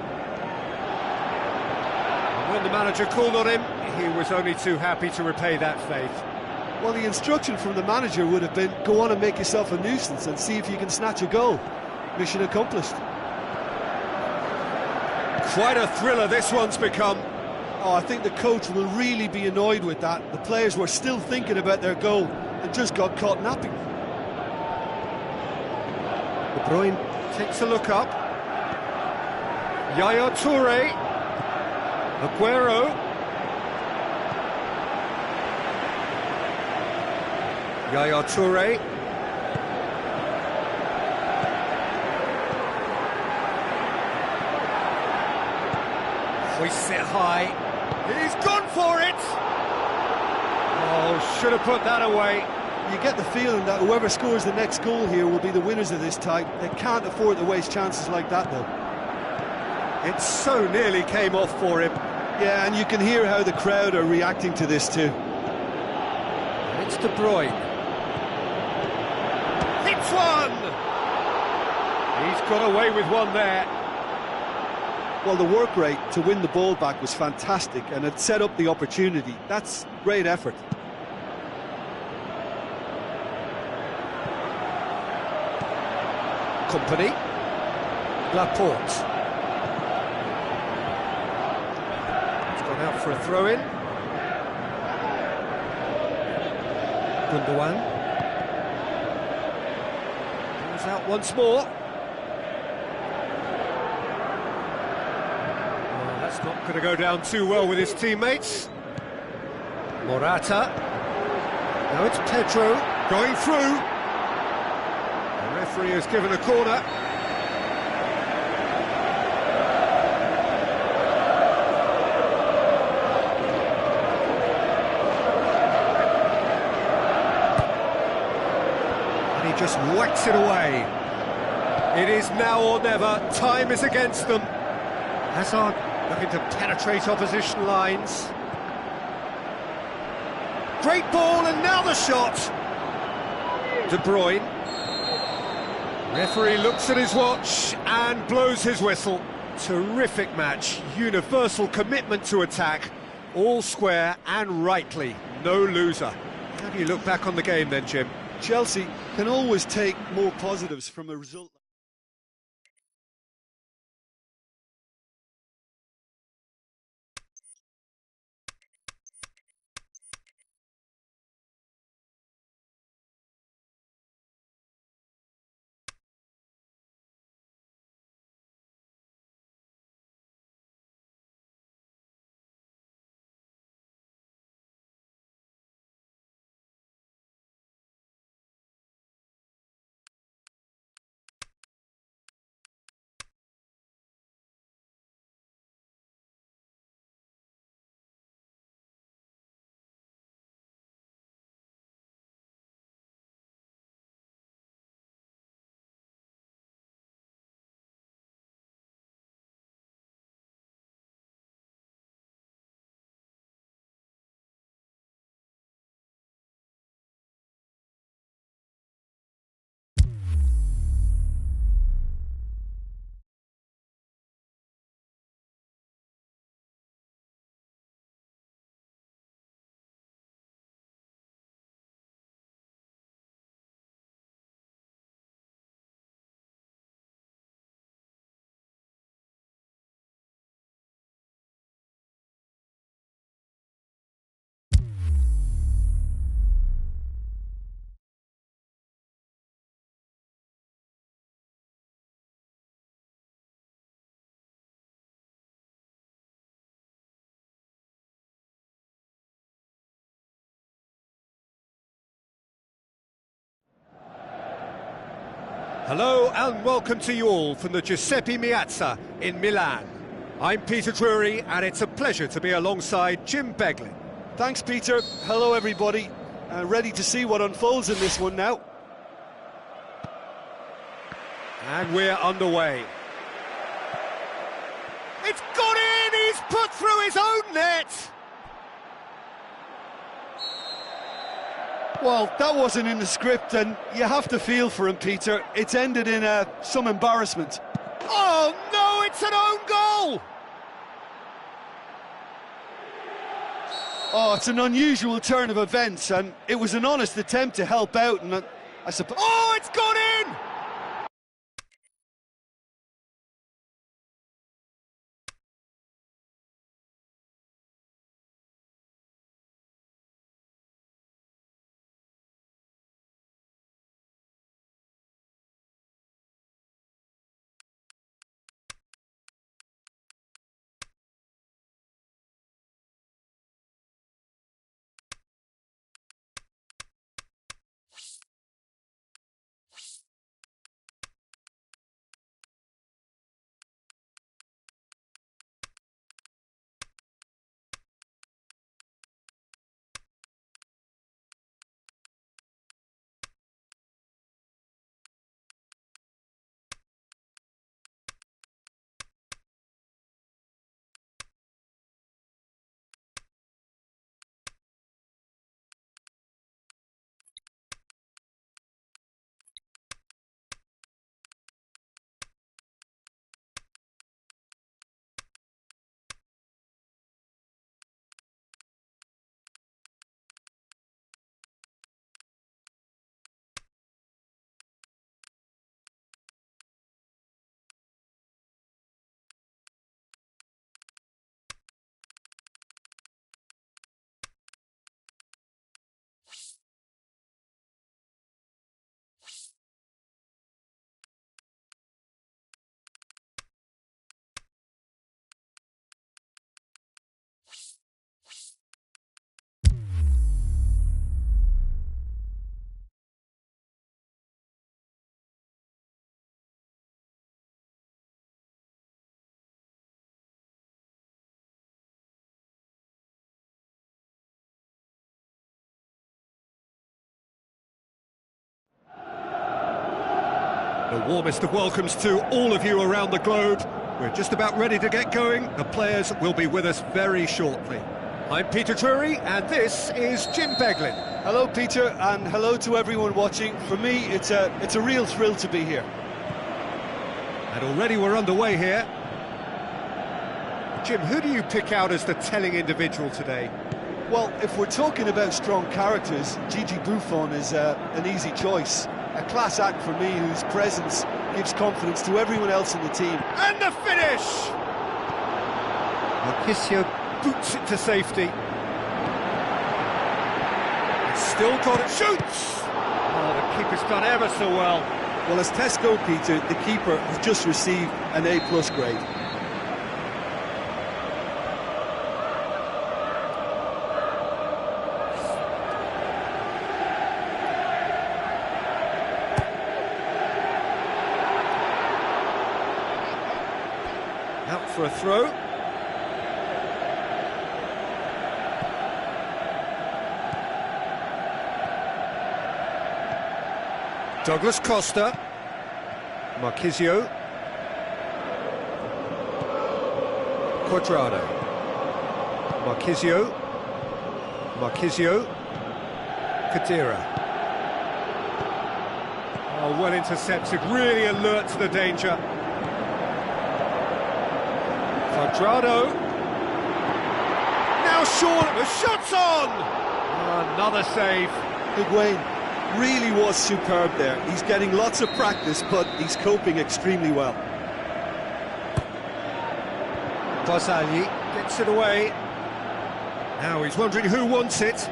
And when the manager called on him, he was only too happy to repay that faith. Well, the instruction from the manager would have been, go on and make yourself a nuisance and see if you can snatch a goal. Mission accomplished. Quite a thriller this one's become. Oh, I think the coach will really be annoyed with that. The players were still thinking about their goal and just got caught napping. De Bruyne takes a look up. Yaya Toure. Aguero. Yaya Toure. Hoists it high. He's gone for it! Oh, should have put that away. You get the feeling that whoever scores the next goal here will be the winners of this tie. They can't afford to waste chances like that, though. It so nearly came off for him. Yeah, and you can hear how the crowd are reacting to this too. It's De Bruyne. Hits one! He's got away with one there. Well, the work rate to win the ball back was fantastic, and it set up the opportunity. That's great effort. Company. Laporte. He's gone out for a throw-in. Gundogan. Goes out once more. Well, that's not going to go down too well with his teammates. Morata. Now it's Pedro going through. The referee has given a corner. And he just whacks it away. It is now or never. Time is against them. Hazard looking to penetrate opposition lines. great ball, and now the shot. De Bruyne. Referee looks at his watch and blows his whistle. Terrific match, universal commitment to attack, all square and rightly, no loser. How do you look back on the game then, Jim? Chelsea can always take more positives from a result. Hello and welcome to you all from the Giuseppe Meazza in Milan. I'm Peter Drury and it's a pleasure to be alongside Jim Beglin. Thanks, Peter. Hello, everybody. Ready to see what unfolds in this one now. And we're underway. It's gone in! He's put through his own net! Well, that wasn't in the script, and you have to feel for him, Peter. It's ended in some embarrassment. Oh, no, it's an own goal! Oh, it's an unusual turn of events, and it was an honest attempt to help out, and I suppose... Oh, it's gone in! The warmest of welcomes to all of you around the globe. We're just about ready to get going. The players will be with us very shortly. I'm Peter Drury, and this is Jim Beglin. Hello, Peter, and hello to everyone watching. For me, it's a real thrill to be here. And already we're underway here. Jim, who do you pick out as the telling individual today? Well, if we're talking about strong characters, Gigi Buffon is an easy choice. A class act for me, whose presence gives confidence to everyone else in the team. And the finish! Marchisio boots it to safety. He's still got it. Shoots! Oh, the keeper's done ever so well. Well, as tests go, Peter, the keeper has just received an A+ grade. Out for a throw. Douglas Costa. Marchisio. Quadrado. Marchisio. Marchisio. Kadira. Oh, well intercepted, really alert to the danger. Quadrado. Now Sean, the shot's on! Oh, another save. Higuain really was superb there. He's getting lots of practice, but he's coping extremely well. Barzagli gets it away. Now he's wondering who wants it.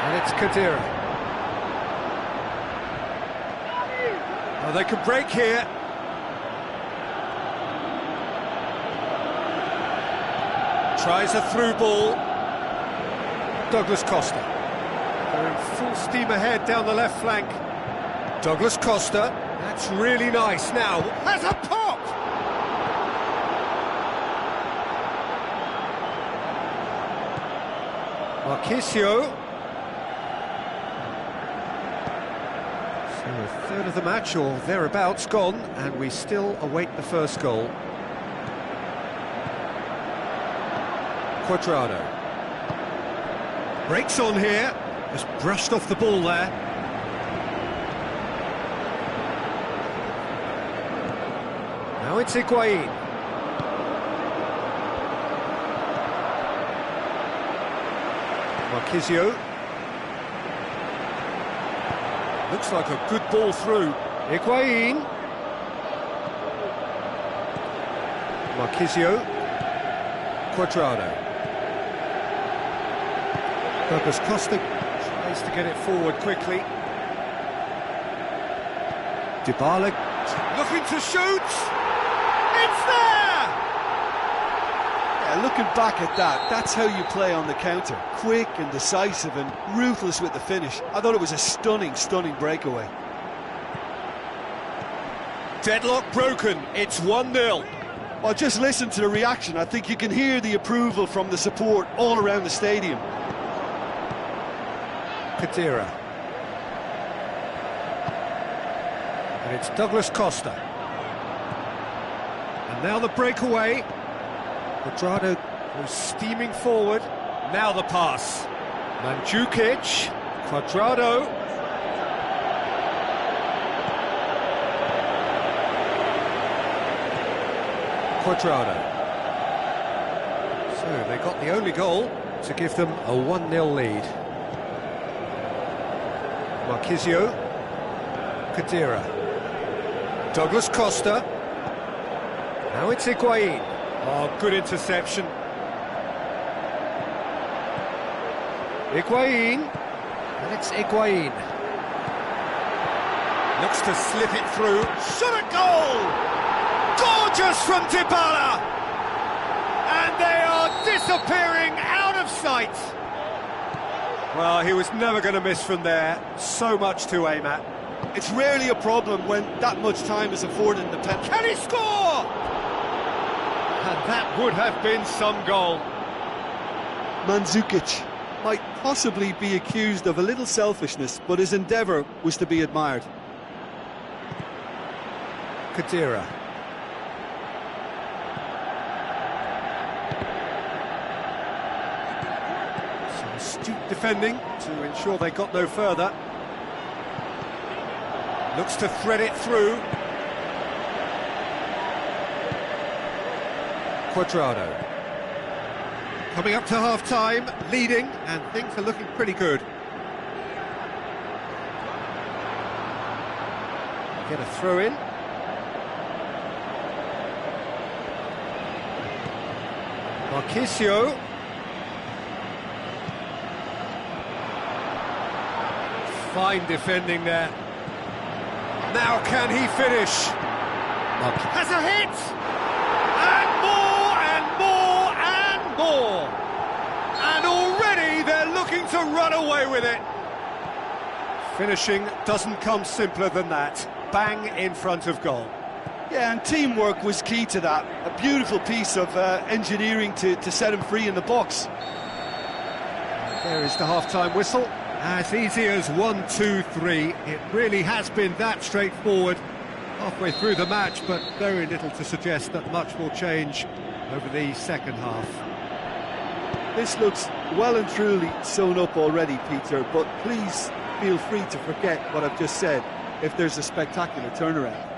And it's Kadira. Oh, they can break here. Tries a through ball. Douglas Costa. Going full steam ahead down the left flank. Douglas Costa. That's really nice. Now has a pop. Marchisio. So a third of the match or thereabouts gone, and we still await the first goal. Quadrado. Breaks on here. Just brushed off the ball there. Now it's Higuain. Marchisio. Looks like a good ball through. Higuain. Marchisio. Quadrado. Douglas Costa tries to get it forward quickly. Dybala looking to shoot. It's there! Yeah, looking back at that, that's how you play on the counter. Quick and decisive and ruthless with the finish. I thought it was a stunning, stunning breakaway. Deadlock broken. It's 1-0. Well, just listen to the reaction. I think you can hear the approval from the support all around the stadium. Kadira. And it's Douglas Costa. And now the breakaway. Quadrado goes steaming forward. Now the pass. Mandzukic. Quadrado. Quadrado. So they got the only goal to give them a 1-0 lead. Marchisio. Kadira. Douglas Costa. Now it's Higuain. Oh, good interception. Higuain. And it's Higuain. Looks to slip it through. Shot a goal! Gorgeous from Dybala! And they are disappearing out of sight. Well, he was never going to miss from there. So much to aim at. It's rarely a problem when that much time is afforded in the pen. Can he score? And that would have been some goal. Mandzukic might possibly be accused of a little selfishness, but his endeavour was to be admired. Kadira. Some astute defending to ensure they got no further. Looks to thread it through. Cuadrado. Coming up to half-time, leading, and things are looking pretty good. Get a throw in. Marchisio. Fine defending there. Now can he finish? Has a hit! And more and more and more! And already they're looking to run away with it. Finishing doesn't come simpler than that. Bang in front of goal. Yeah, and teamwork was key to that. A beautiful piece of engineering to set him free in the box. There is the half-time whistle. As easy as 1, 2, 3. It really has been that straightforward. Halfway through the match, but very little to suggest that much will change over the second half. This looks well and truly sewn up already, Peter, but please feel free to forget what I've just said if there's a spectacular turnaround.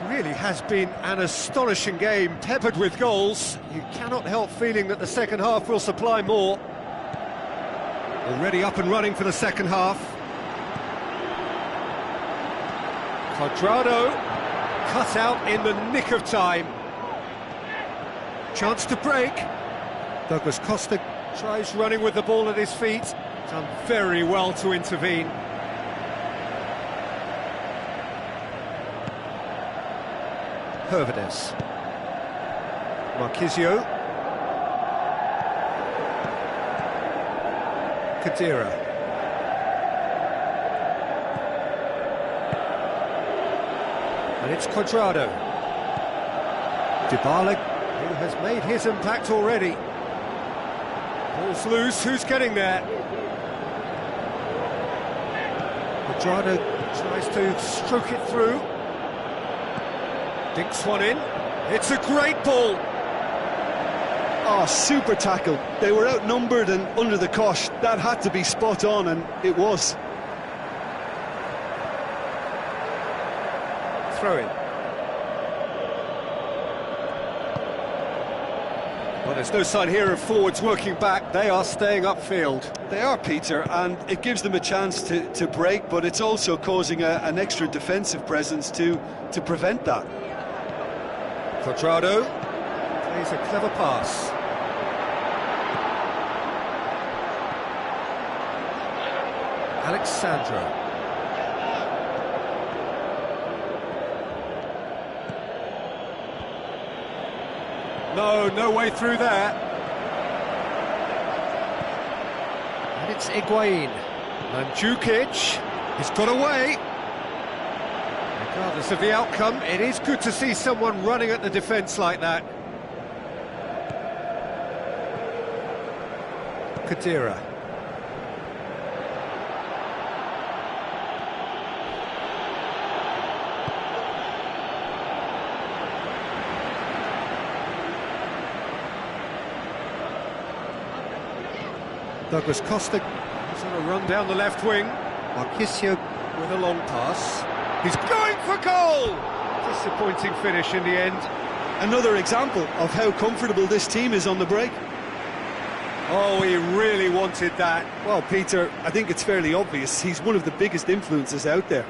Really has been an astonishing game, peppered with goals. You cannot help feeling that the second half will supply more. Already up and running for the second half. Cuadrado cut out in the nick of time. Chance to break. Douglas Costa tries running with the ball at his feet. Done very well to intervene. Hervedes. Marchisio. Kadira. And it's Cuadrado. Dybala, who has made his impact already. Ball's loose, who's getting there? Cuadrado tries to stroke it through. Dinks one in. It's a great ball. Oh, super tackle. They were outnumbered and under the cosh. That had to be spot on, and it was. Throw in. Well, there's no sign here of forwards working back. They are staying upfield. They are, Peter, and it gives them a chance to break, but it's also causing an extra defensive presence to prevent that. Cuadrado plays a clever pass. Alexandro. No way through there. And it's Higuain. Mandzukic has got away. Regardless of the outcome, it is good to see someone running at the defence like that. Kadira. Douglas Costa is on a run down the left wing. Marchisio with a long pass. He's going for goal! Disappointing finish in the end. Another example of how comfortable this team is on the break. Oh, he really wanted that. Well, Peter, I think it's fairly obvious. He's one of the biggest influences out there.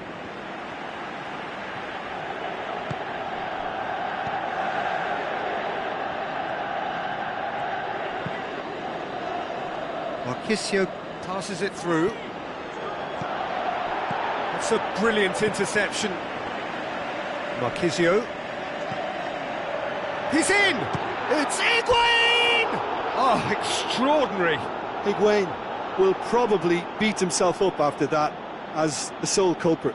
Marchisio passes it through. That's a brilliant interception. Marchisio. He's in! It's Higuain! Oh, extraordinary. Higuain will probably beat himself up after that as the sole culprit.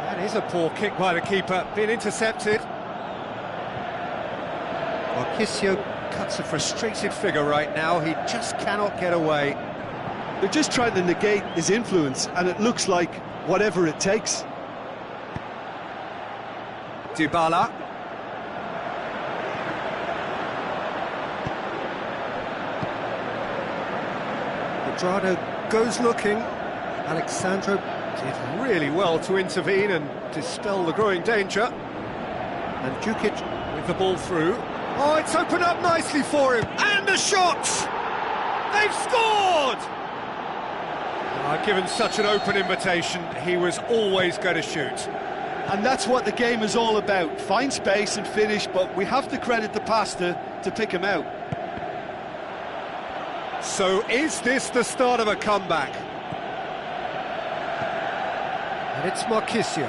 That is a poor kick by the keeper, being intercepted. Marchisio cuts a frustrated figure right now. He just cannot get away. They're just trying to negate his influence, and it looks like whatever it takes. Dybala. Cuadrado goes looking. Alexandro did really well to intervene and dispel the growing danger. And Djukic with the ball through. Oh, it's opened up nicely for him. And a shot! They've scored! Given such an open invitation, he was always going to shoot. And that's what the game is all about. Find space and finish, but we have to credit the pass to pick him out. So is this the start of a comeback? And it's Marchisio.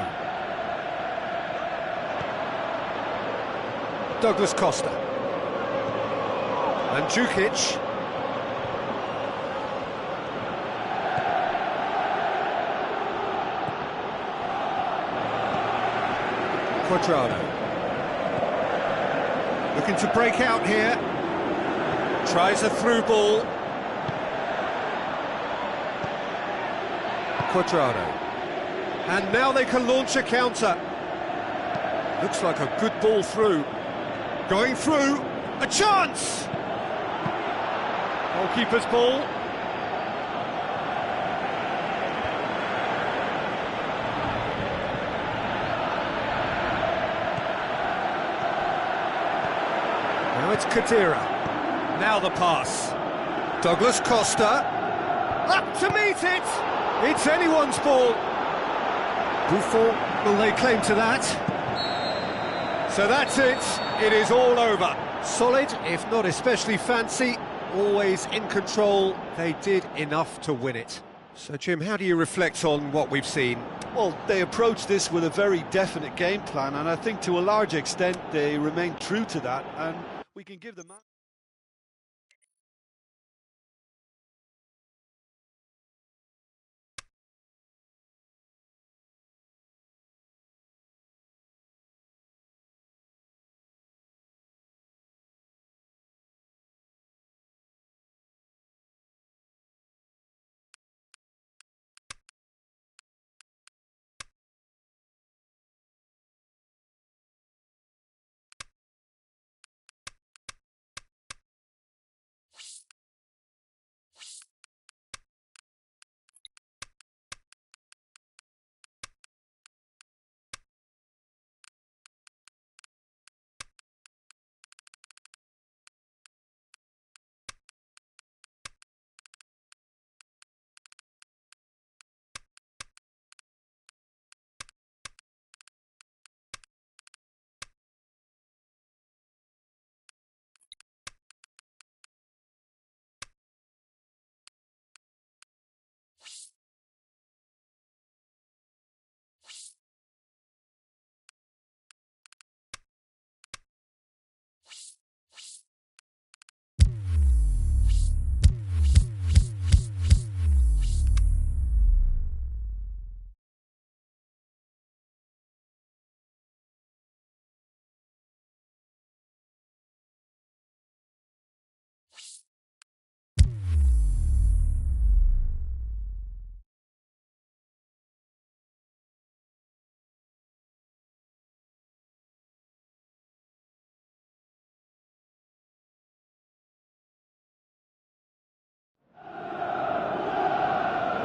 Douglas Costa. And Djukic. Cuadrado. Looking to break out here. Tries a through ball. Cuadrado. And now they can launch a counter. Looks like a good ball through. Going through. A chance! Goalkeeper's ball. Now it's Kadira. Now the pass. Douglas Costa. Up to meet it! It's anyone's ball. Buffon, will they claim to that? So that's it. It is all over. Solid, if not especially fancy. Always in control. They did enough to win it. So, Jim, how do you reflect on what we've seen? Well, they approached this with a very definite game plan, and I think to a large extent they remained true to that, and we can give them...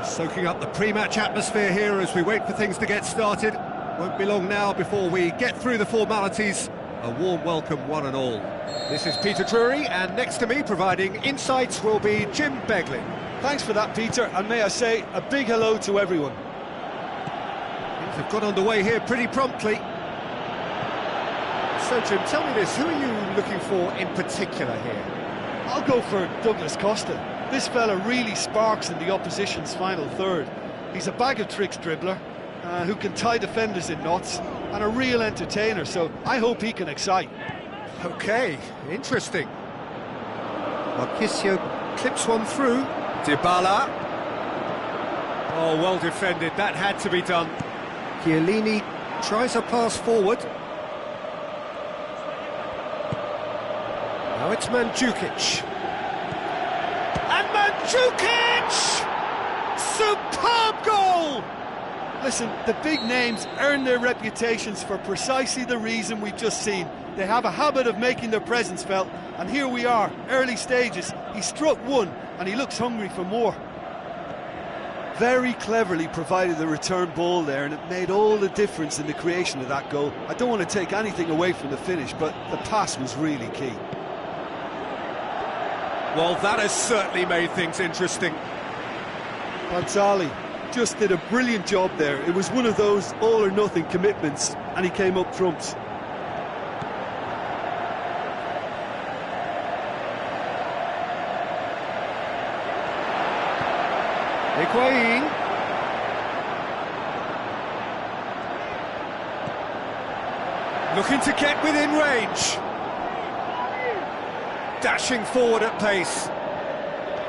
Soaking up the pre-match atmosphere here as we wait for things to get started. Won't be long now before we get through the formalities. A warm welcome, one and all. This is Peter Drury, and next to me, providing insights, will be Jim Begley. Thanks for that, Peter, and may I say a big hello to everyone. Things have got underway here pretty promptly. So, Jim, tell me this, who are you looking for in particular here? I'll go for Douglas Costa. This fella really sparks in the opposition's final third. He's a bag of tricks dribbler who can tie defenders in knots and a real entertainer, so I hope he can excite. OK, interesting. Marchisio clips one through. Dybala. Oh, well defended, that had to be done. Chiellini tries a pass forward. Now it's Mandzukic. And Mandzukic! Superb goal! Listen, the big names earn their reputations for precisely the reason we've just seen. They have a habit of making their presence felt, and here we are, early stages. He struck one, and he looks hungry for more. Very cleverly provided the return ball there, and it made all the difference in the creation of that goal. I don't want to take anything away from the finish, but the pass was really key. Well, that has certainly made things interesting. Barzali just did a brilliant job there. It was one of those all-or-nothing commitments, and he came up trumps. Higuain. Looking to get within range. Dashing forward at pace.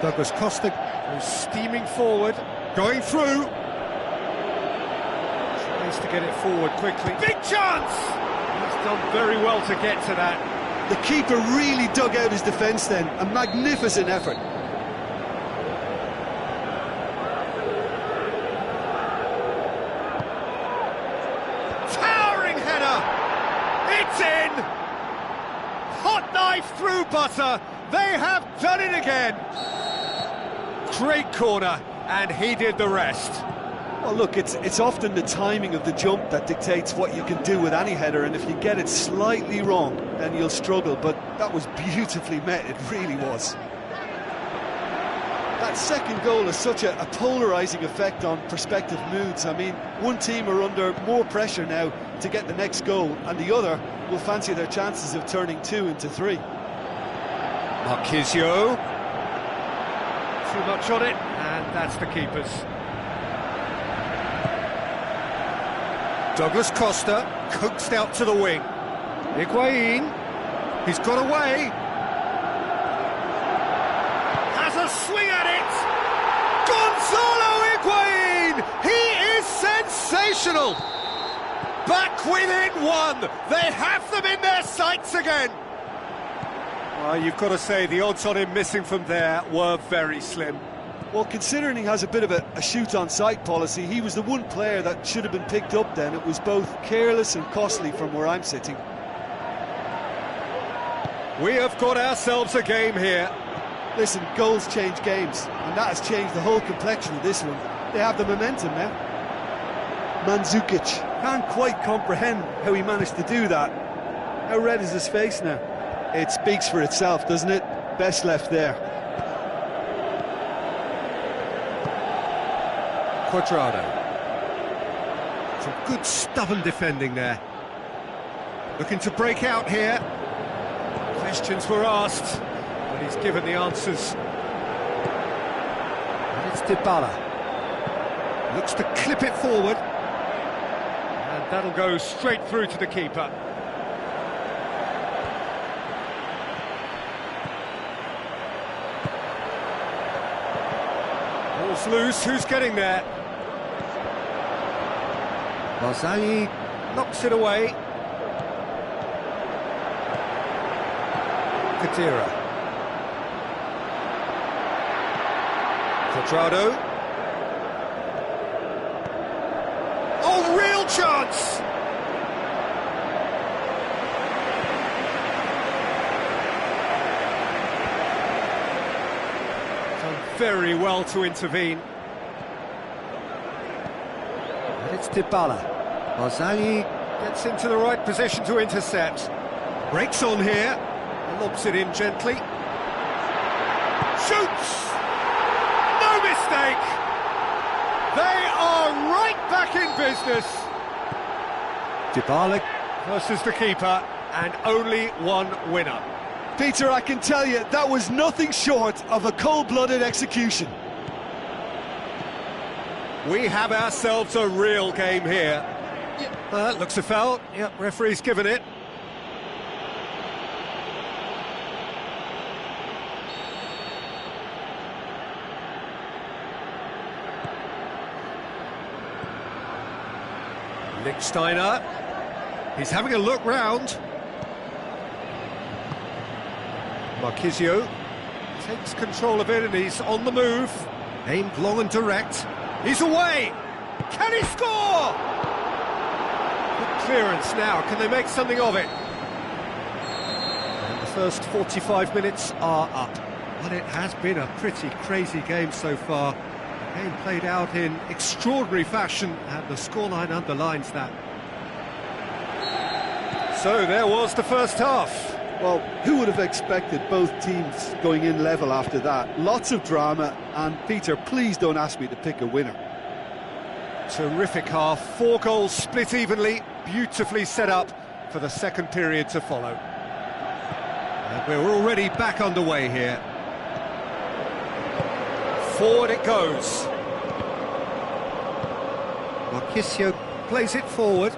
Douglas Costa goes steaming forward. Going through. Tries to get it forward quickly. Big chance! He's done very well to get to that. The keeper really dug out his defence then. A magnificent effort. Towering header! It's in! Hot knife through butter. They have done it again. Great corner. And he did the rest. Well, look, it's often the timing of the jump that dictates what you can do with any header, and if you get it slightly wrong, then you'll struggle, but that was beautifully met, it really was. That second goal has such a polarising effect on prospective moods. I mean, one team are under more pressure now to get the next goal, and the other will fancy their chances of turning 2 into 3. Marquisio. Too much on it, and that's the keeper's. Douglas Costa coaxed out to the wing. Higuain, he's got away. Has a swing at it. Gonzalo Higuain! He is sensational! Back within one. They have them in their sights again. Well, you've got to say the odds on him missing from there were very slim. Well, considering he has a bit of a shoot-on-sight policy, he was the one player that should have been picked up then. It was both careless and costly from where I'm sitting. We have got ourselves a game here. Listen, goals change games, and that has changed the whole complexion of this one. They have the momentum now. Mandzukic can't quite comprehend how he managed to do that. How red is his face now? It speaks for itself, doesn't it? Best left there. Cuadrado. Some good stubborn defending there. Looking to break out here. Questions were asked, but he's given the answers. And it's Dybala. Looks to clip it forward. And that'll go straight through to the keeper. Ball's loose, who's getting there? Barzali knocks it away. Kadira. Cuadrado. Oh, real chance! Done very well to intervene. And it's Dybala. Barzali gets into the right position to intercept. Breaks on here. Lobs it in gently. Shoots! No mistake! They are right back in business. Dybala versus the keeper, and only one winner. Peter, I can tell you, that was nothing short of a cold-blooded execution. We have ourselves a real game here. Looks a foul. Yep, referee's given it. Lichtsteiner, he's having a look round. Marquisio takes control of it and he's on the move. Aimed long and direct. He's away! Can he score? Good clearance now. Can they make something of it? And the first 45 minutes are up. But it has been a pretty crazy game so far. The game played out in extraordinary fashion, and the scoreline underlines that. So there was the first half. Well, who would have expected both teams going in level after that? Lots of drama, and Peter, please don't ask me to pick a winner. Terrific half, 4 goals split evenly, beautifully set up for the second period to follow. And we're already back underway here. Forward it goes. Marchisio plays it forward.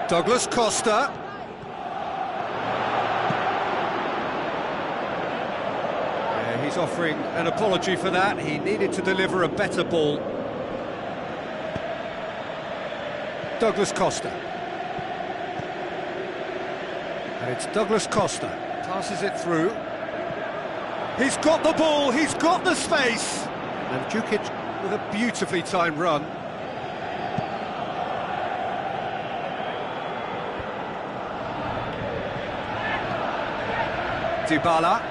Douglas Costa. Yeah, he's offering an apology for that. He needed to deliver a better ball. Douglas Costa. And it's Douglas Costa. Passes it through. He's got the ball, he's got the space. And Djukic with a beautifully timed run. Dybala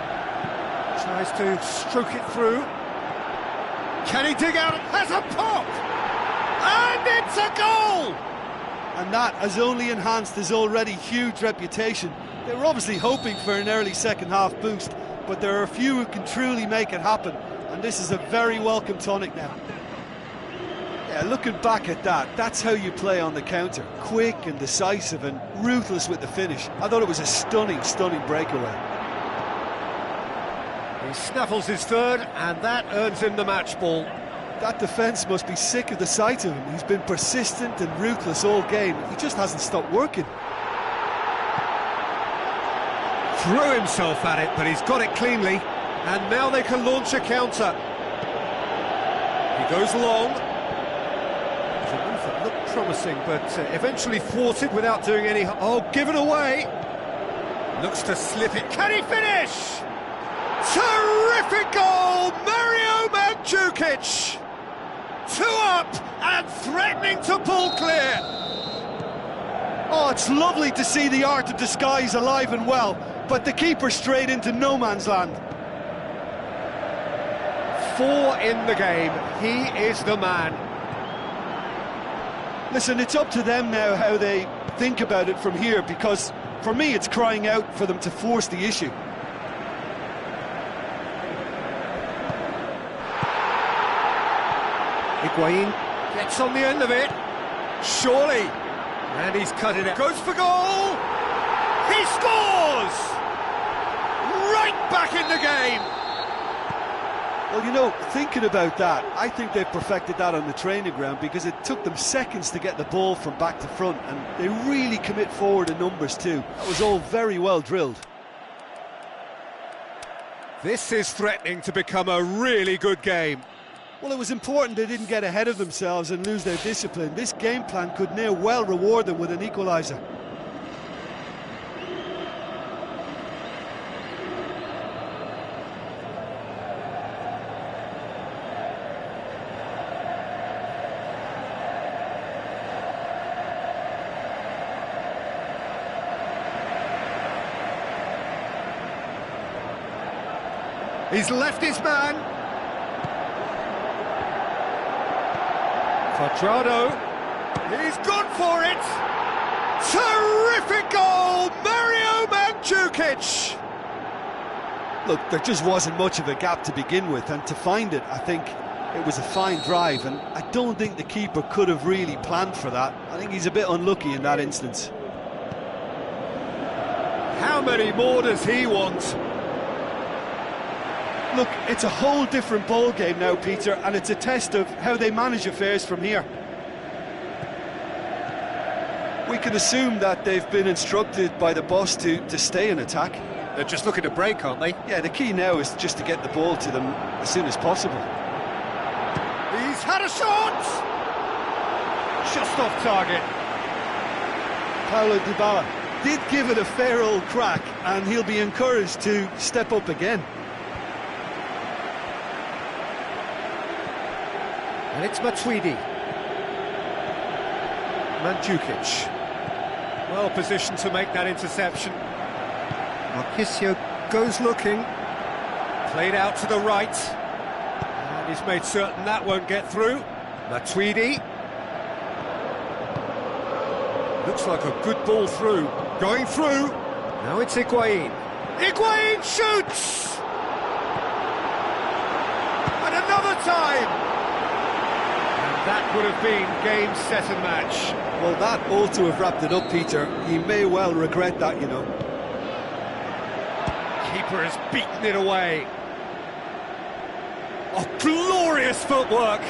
tries to stroke it through. Can he dig out? Has a pop! And it's a goal! And that has only enhanced his already huge reputation. They were obviously hoping for an early second-half boost, but there are a few who can truly make it happen, and this is a very welcome tonic now. Yeah, looking back at that, that's how you play on the counter. Quick and decisive and ruthless with the finish. I thought it was a stunning, stunning breakaway. He snaffles his third, and that earns him the match ball. That defence must be sick of the sight of him. He's been persistent and ruthless all game. He just hasn't stopped working. Threw himself at it, but he's got it cleanly, and now they can launch a counter. He goes long. It's a move that looked promising, but eventually thwarted without doing any... Oh, given away! Looks to slip it. Can he finish? Terrific goal! Mario Mandzukic! 2 up and threatening to pull clear. Oh, it's lovely to see the art of disguise alive and well, but the keeper straight into no man's land. 4 in the game. He is the man. Listen, it's up to them now how they think about it from here, because for me it's crying out for them to force the issue. Higuain gets on the end of it. Surely. And he's cut it out. Goes for goal! He scores! Right back in the game! Well, you know, thinking about that, I think they've perfected that on the training ground, because it took them seconds to get the ball from back to front, and they really commit forward in numbers too. That was all very well drilled. This is threatening to become a really good game. Well, it was important they didn't get ahead of themselves and lose their discipline. This game plan could now well reward them with an equaliser. He's left his man. Quadrado, he's gone for it! Terrific goal, Mario Mandzukic! Look, there just wasn't much of a gap to begin with, and to find it, I think it was a fine drive, and I don't think the keeper could have really planned for that. I think he's a bit unlucky in that instance. How many more does he want? Look, it's a whole different ball game now, Peter, and it's a test of how they manage affairs from here. We can assume that they've been instructed by the boss to stay in attack. They're just looking to break, aren't they? Yeah, the key now is just to get the ball to them as soon as possible. He's had a shot! Just off target. Paulo Dybala did give it a fair old crack, and he'll be encouraged to step up again. And it's Matuidi. Mandzukic. Well positioned to make that interception. Marchisio goes looking. Played out to the right. And he's made certain that won't get through. Matuidi. Looks like a good ball through. Going through. Now it's Higuain. Higuain shoots! And another time! And that would have been game, set and match. Well, that ought to have wrapped it up, Peter. He may well regret that, you know. Keeper has beaten it away. Oh, glorious footwork!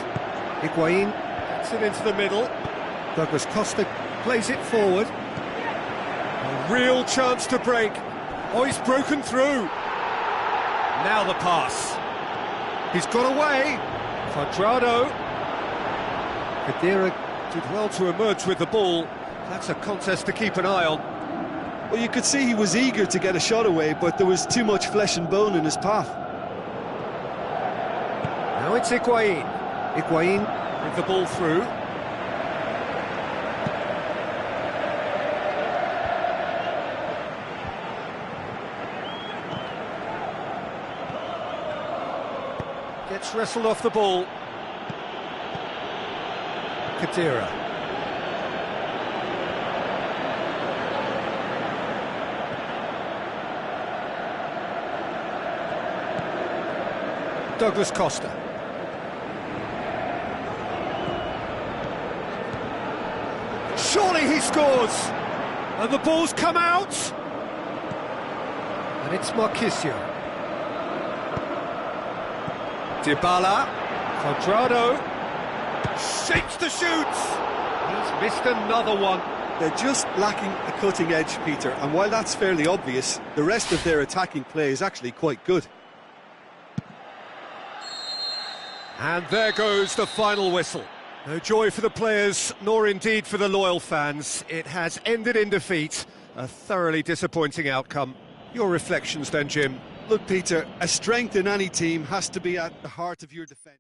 Higuain gets it into the middle. Douglas Costa plays it forward. A real chance to break. Oh, he's broken through. Now the pass. He's got away. Quadrado. Kadira did well to emerge with the ball. That's a contest to keep an eye on. Well, you could see he was eager to get a shot away, but there was too much flesh and bone in his path. Now it's Higuain. Higuain with the ball through. Gets wrestled off the ball. Kadira. Douglas Costa. Surely he scores! And the ball's come out! And it's Marchisio. Dybala. Quadrado. Shapes the shoots! He's missed another one. They're just lacking a cutting edge, Peter, and while that's fairly obvious, the rest of their attacking play is actually quite good. And there goes the final whistle. No joy for the players, nor indeed for the loyal fans. It has ended in defeat. A thoroughly disappointing outcome. Your reflections then, Jim? Look, Peter, a strength in any team has to be at the heart of your defence.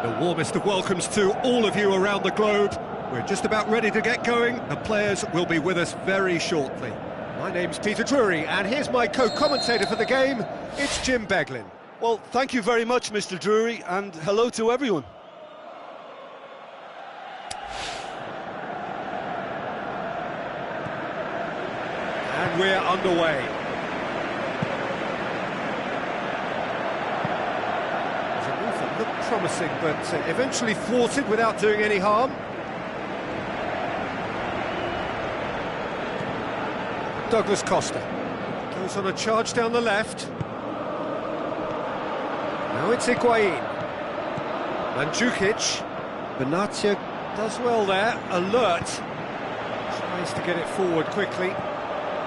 The warmest of welcomes to all of you around the globe. We're just about ready to get going. The players will be with us very shortly. My name's Peter Drury, and here's my co-commentator for the game. It's Jim Beglin. Well, thank you very much, Mr. Drury, and hello to everyone. And we're underway. Looked promising, but eventually thwarted without doing any harm. Douglas Costa goes on a charge down the left. Now it's Higuain. Mandzukic. Benatia does well there, alert. Tries to get it forward quickly.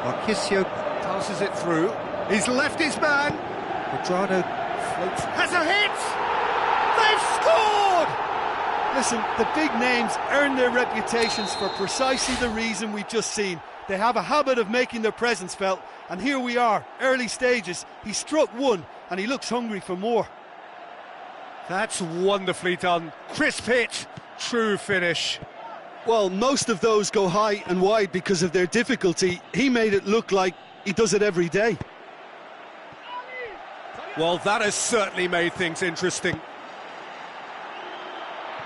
Marchisio passes it through. He's left his man. Quadrado floats. Has a hit! They've scored! Listen, the big names earn their reputations for precisely the reason we've just seen. They have a habit of making their presence felt, and here we are, early stages. He struck one, and he looks hungry for more. That's wonderfully done. Crisp hit, true finish. Well, most of those go high and wide because of their difficulty. He made it look like he does it every day. Well, that has certainly made things interesting.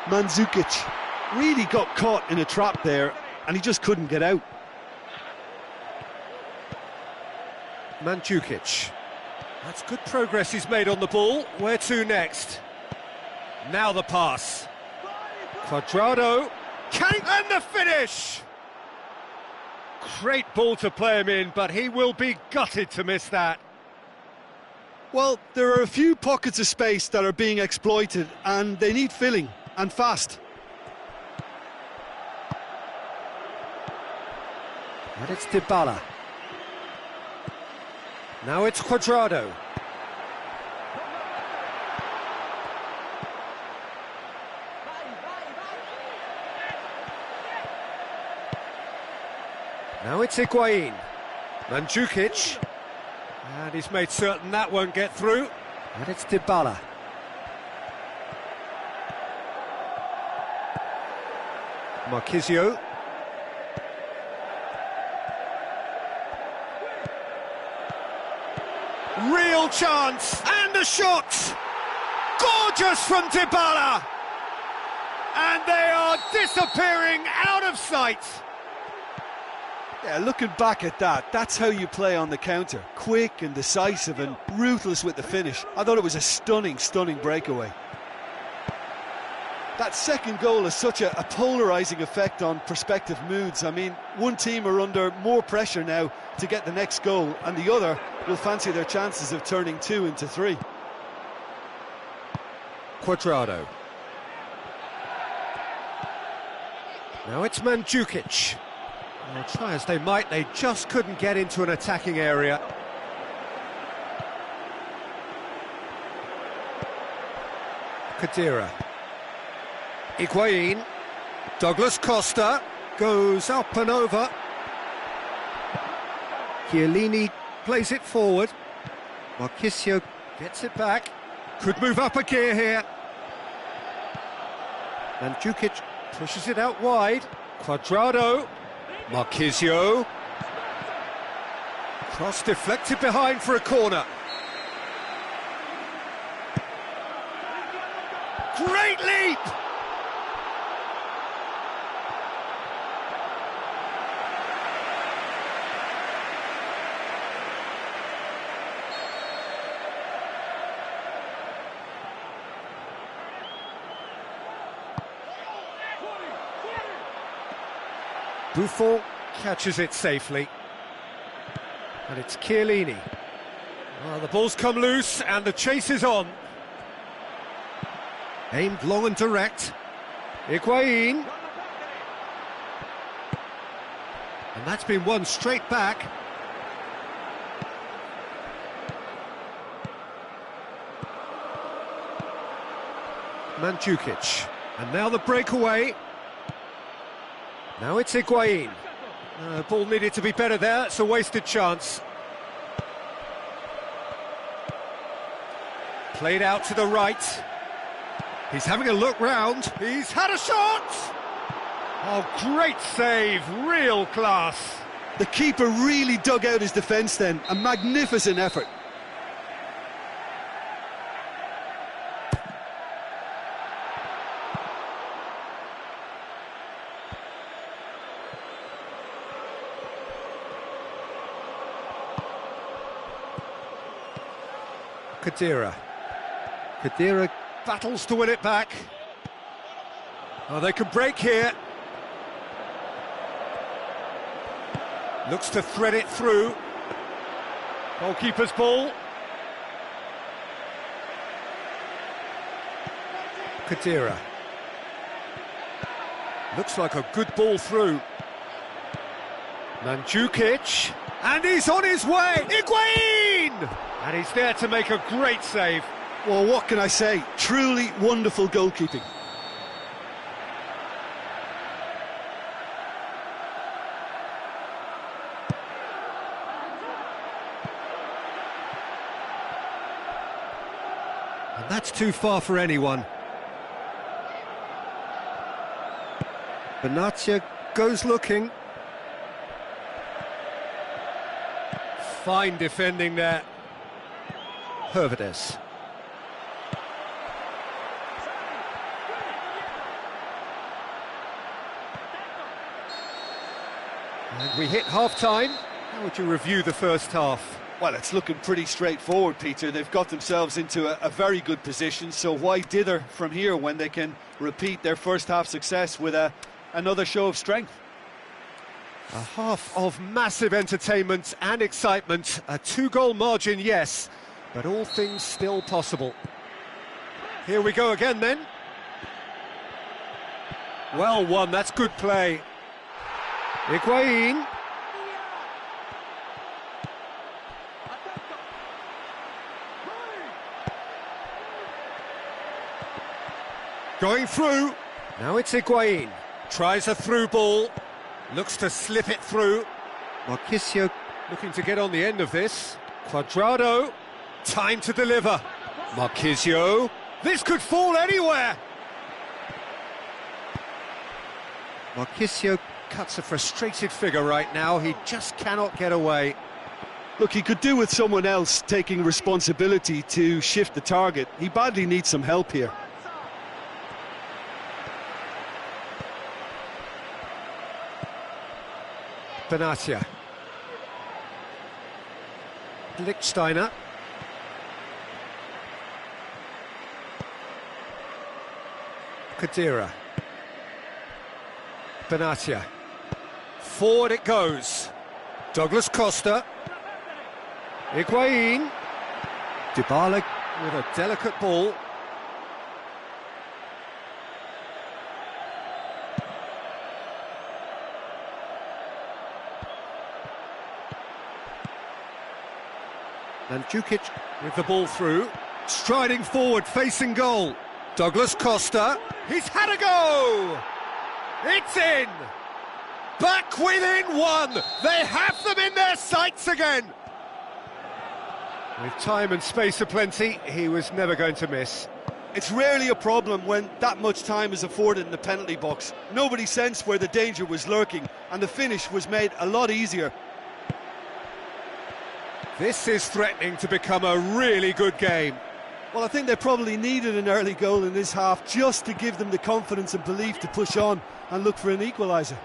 Mandzukic really got caught in a trap there, and he just couldn't get out. Mandzukic. That's good progress he's made on the ball. Where to next? Now the pass. Cuadrado. And the finish! Great ball to play him in, but he will be gutted to miss that. Well, there are a few pockets of space that are being exploited, and they need filling, and fast. And it's Dybala. Now it's Cuadrado. Now it's Higuain. Mandzukic. And he's made certain that won't get through. And it's Dybala. Marquisio. Real chance, and a shot! Gorgeous from Dybala! And they are disappearing out of sight! Yeah, looking back at that, that's how you play on the counter. Quick and decisive and ruthless with the finish. I thought it was a stunning, stunning breakaway. That second goal has such a polarising effect on prospective moods. I mean, one team are under more pressure now to get the next goal, and the other will fancy their chances of turning 2 into 3. Cuadrado. Now it's Mandzukic. Well, try as they might, they just couldn't get into an attacking area. Khedira. Higuain. Douglas Costa goes up and over. Chiellini plays it forward. Marquisio gets it back. Could move up a gear here. Mandzukic pushes it out wide. Cuadrado. Marquisio. Cross deflected behind for a corner. Great leap! Buffon catches it safely. And it's Chiellini. Well, the ball's come loose and the chase is on. Aimed long and direct. Higuain. And that's been won straight back. Mandzukic. And now the breakaway. Now it's Higuain. The ball needed to be better there, it's a wasted chance. Played out to the right. He's having a look round. He's had a shot! Oh, great save, real class. The keeper really dug out his defence then, a magnificent effort. Khedira battles to win it back. Oh, they can break here. Looks to thread it through. Goalkeeper's ball. Khedira. Looks like a good ball through. Mandzukic. And he's on his way. Higuain! And he's there to make a great save. Well, what can I say? Truly wonderful goalkeeping. too far for anyone. Benatia goes looking. Fine defending there. Hervedes. And we hit half-time. How would you review the first half? Well, it's looking pretty straightforward, Peter. They've got themselves into a very good position, so why dither from here when they can repeat their first half success with another show of strength? A half of massive entertainment and excitement. A 2-goal margin, yes, but all things still possible. Here we go again then. Well won, that's good play. Higuain. Going through. Now it's Higuain. Tries a through ball. Looks to slip it through. Marquisio looking to get on the end of this. Cuadrado. Time to deliver. Marquisio. This could fall anywhere. Marquisio cuts a frustrated figure right now. He just cannot get away. Look, he could do with someone else taking responsibility to shift the target. He badly needs some help here. Benatia. Lichtsteiner. Kadira. Benatia. Forward it goes. Douglas Costa. Higuain. Dybala with a delicate ball. Mandzukic with the ball through, striding forward, facing goal. Douglas Costa, he's had a go! It's in! Back within one! They have them in their sights again! With time and space aplenty, he was never going to miss. It's rarely a problem when that much time is afforded in the penalty box. Nobody sensed where the danger was lurking, and the finish was made a lot easier. This is threatening to become a really good game. Well, I think they probably needed an early goal in this half just to give them the confidence and belief to push on and look for an equaliser.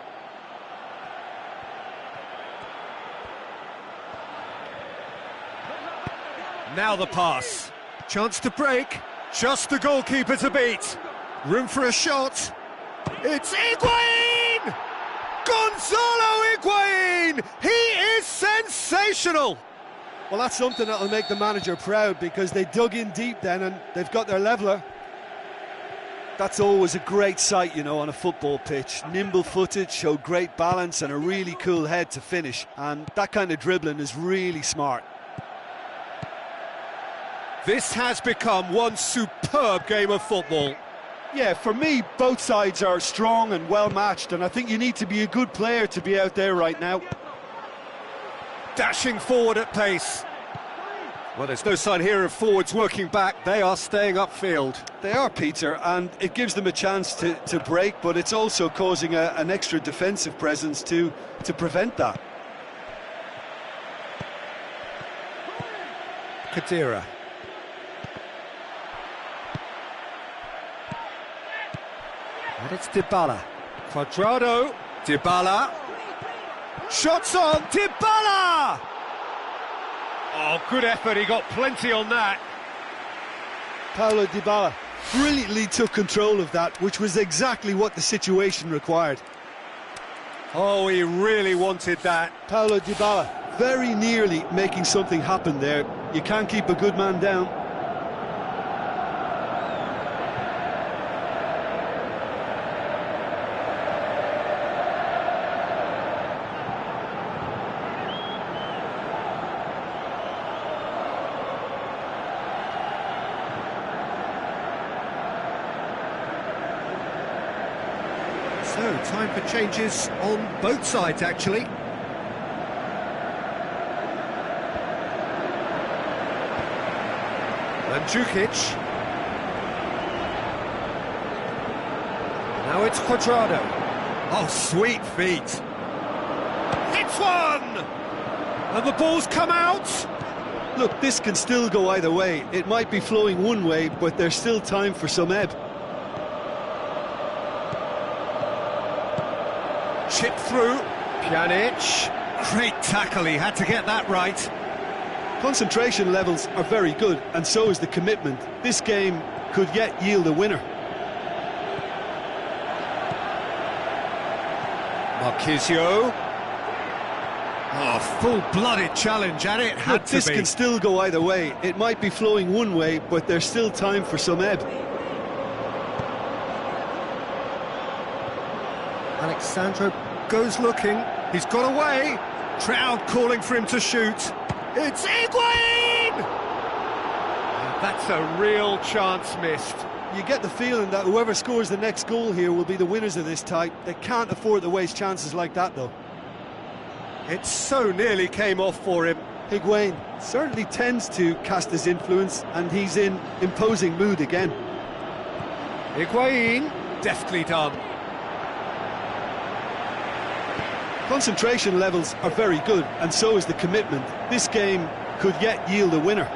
Now the pass. Chance to break. Just the goalkeeper to beat. Room for a shot. It's Higuain! Gonzalo Higuain! He is sensational! Well, that's something that'll make the manager proud, because they dug in deep then and they've got their leveller. That's always a great sight, you know, on a football pitch. Nimble-footed, showed great balance and a really cool head to finish. And that kind of dribbling is really smart. This has become one superb game of football. Yeah, for me, both sides are strong and well-matched, and I think you need to be a good player to be out there right now. Dashing forward at pace. Well, there's no sign here of forwards working back. They are staying upfield. They are, Peter, and it gives them a chance to break, but it's also causing an extra defensive presence to prevent that. Kadira. And it's Dybala. Cuadrado. Dybala. Shots on, Dybala! Oh, good effort, he got plenty on that. Paulo Dybala brilliantly took control of that, which was exactly what the situation required. Oh, he really wanted that. Paulo Dybala very nearly making something happen there. You can't keep a good man down. So, time for changes on both sides, actually. Mandzukic. Now it's Cuadrado. Oh, sweet feet. It's one! And the ball's come out. Look, this can still go either way. It might be flowing one way, but there's still time for some ebb. Chip through. Pjanic. Great tackle, he had to get that right. Concentration levels are very good, and so is the commitment. This game could yet yield a winner. Marquisio. Oh, full-blooded challenge, and it had Look, to this be. can still go either way. It might be flowing one way, but there's still time for some ebb. Alexandro goes looking. He's got away. Crowd calling for him to shoot. It's Higuain! That's a real chance missed. You get the feeling that whoever scores the next goal here will be the winners of this tie. They can't afford to waste chances like that, though. It so nearly came off for him. Higuain certainly tends to cast his influence, and he's in imposing mood again. Higuain, deftly done. Concentration levels are very good, and so is the commitment. This game could yet yield a winner.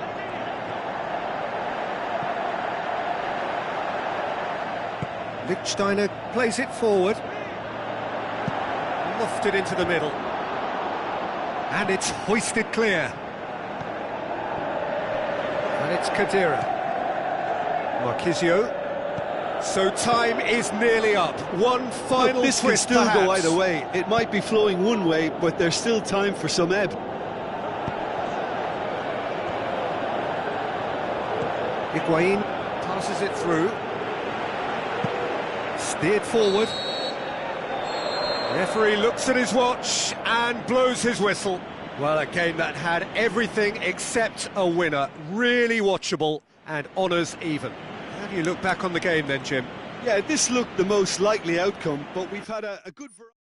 Lichtsteiner plays it forward. Lofted into the middle. And it's hoisted clear. And it's Khedira. Marquisio. So time is nearly up. One final Look, this can twist, still perhaps. go either way. It might be flowing one way, but there's still time for some ebb. Higuain passes it through. Steered forward. Referee looks at his watch and blows his whistle. Well, a game that had everything except a winner. Really watchable and honours even. How do you look back on the game then, Jim? Yeah, this looked the most likely outcome, but we've had a good variety.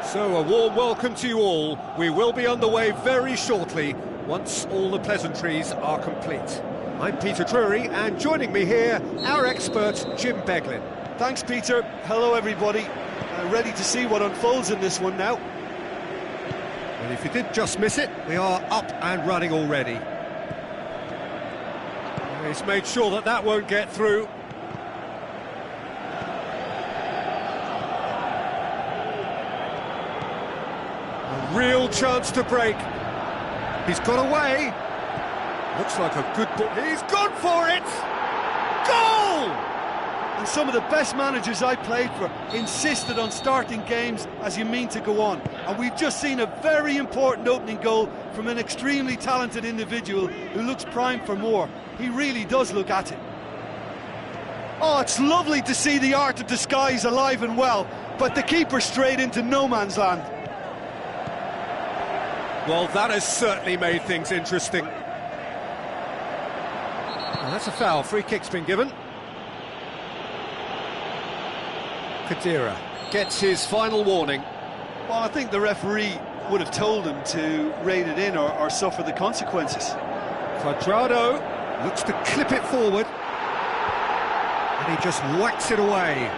So a warm welcome to you all. We will be underway very shortly, once all the pleasantries are complete. I'm Peter Drury, and joining me here, our expert, Jim Beglin. Thanks, Peter. Hello, everybody. Ready to see what unfolds in this one now. And if you did just miss it, we are up and running already. He's made sure that that won't get through. A real chance to break. He's got away. Looks like a good ball. He's gone for it! Goal! And some of the best managers I played for insisted on starting games as you mean to go on. And we've just seen a very important opening goal from an extremely talented individual who looks primed for more. He really does look at it. Oh, it's lovely to see the art of disguise alive and well, but the keeper straight into no man's land. Well, that has certainly made things interesting. And that's a foul. Free kick's been given. Khedira gets his final warning. Well, I think the referee would have told him to rein it in or suffer the consequences. Cuadrado looks to clip it forward. And he just whacks it away.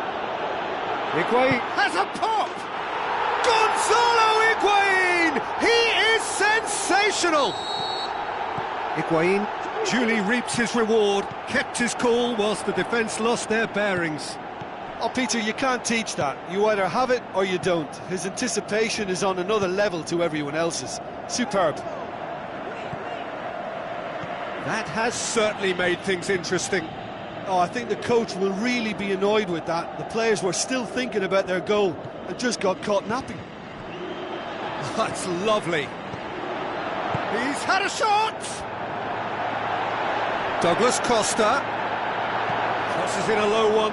Higuain has a pop! Gonzalo Higuain! He is sensational! Higuain duly reaps his reward, kept his cool whilst the defence lost their bearings. Oh, Peter, you can't teach that. You either have it or you don't. His anticipation is on another level to everyone else's. Superb. That has certainly made things interesting. Oh, I think the coach will really be annoyed with that. The players were still thinking about their goal and just got caught napping. That's lovely. He's had a shot! Douglas Costa crosses in a low one.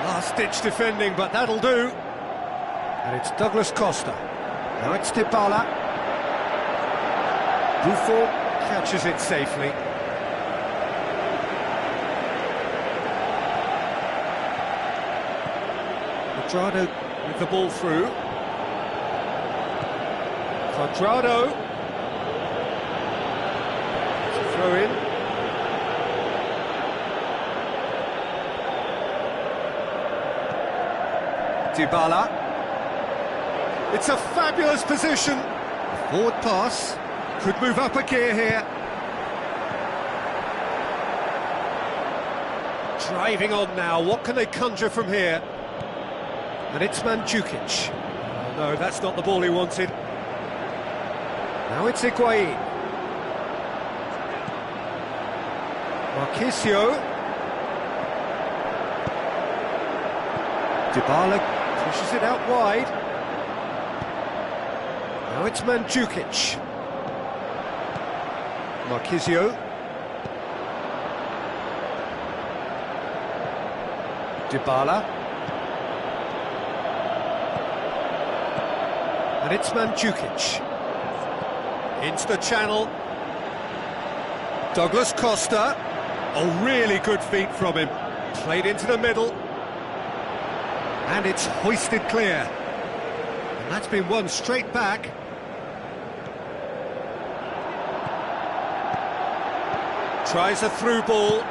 Last-ditch defending, but that'll do. And it's Douglas Costa. Now it's Dybala. Buffon catches it safely. Cuadrado with the ball through. Cuadrado. It's a throw in. Dybala. It's a fabulous position. A forward pass. Could move up a gear here. Driving on now. What can they conjure from here? And it's Mandzukic. Oh no, that's not the ball he wanted. Now it's Higuain. Marchisio. Dybala pushes it out wide. Now it's Mandzukic. Marchisio. Dybala. And it's Mandzukic. Into the channel. Douglas Costa. A really good feat from him. Played into the middle. And it's hoisted clear. And that's been won straight back. Tries a through ball. You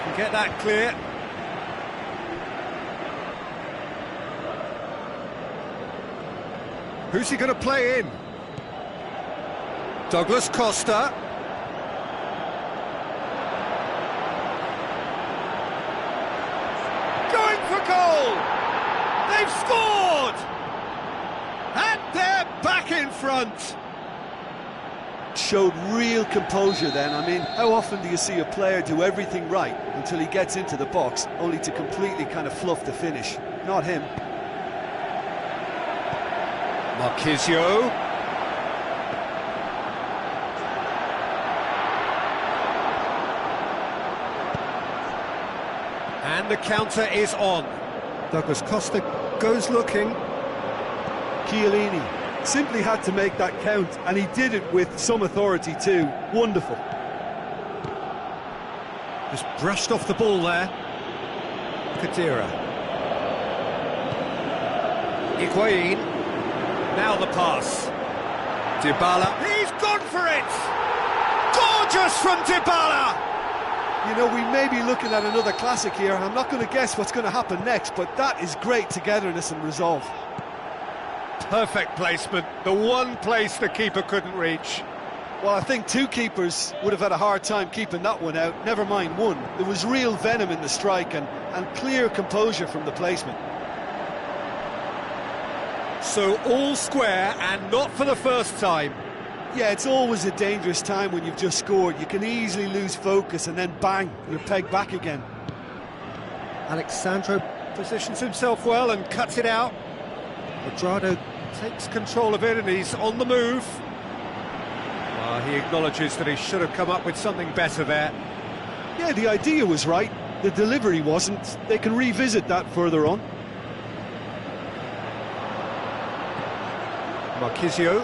can get that clear. Who's he going to play in? Douglas Costa. Going for goal! They've scored! And they're back in front! Showed real composure then. I mean, how often do you see a player do everything right until he gets into the box, only to completely kind of fluff the finish? Not him. Marchisio. And the counter is on. Douglas Costa goes looking. Chiellini simply had to make that count, and he did it with some authority too. Wonderful. Just brushed off the ball there. Khedira. Higuain. Now the pass. Dybala. He's gone for it! Gorgeous from Dybala! You know, we may be looking at another classic here. I'm not going to guess what's going to happen next, but that is great togetherness and resolve. Perfect placement. The one place the keeper couldn't reach. Well, I think two keepers would have had a hard time keeping that one out, never mind one. There was real venom in the strike and clear composure from the placement. So all square, and not for the first time. Yeah, it's always a dangerous time when you've just scored. You can easily lose focus and then bang, you're pegged back again. Alexandro positions himself well and cuts it out. Quadrado takes control of it and he's on the move. He acknowledges that he should have come up with something better there. Yeah, the idea was right, the delivery wasn't. They can revisit that further on. Marchisio.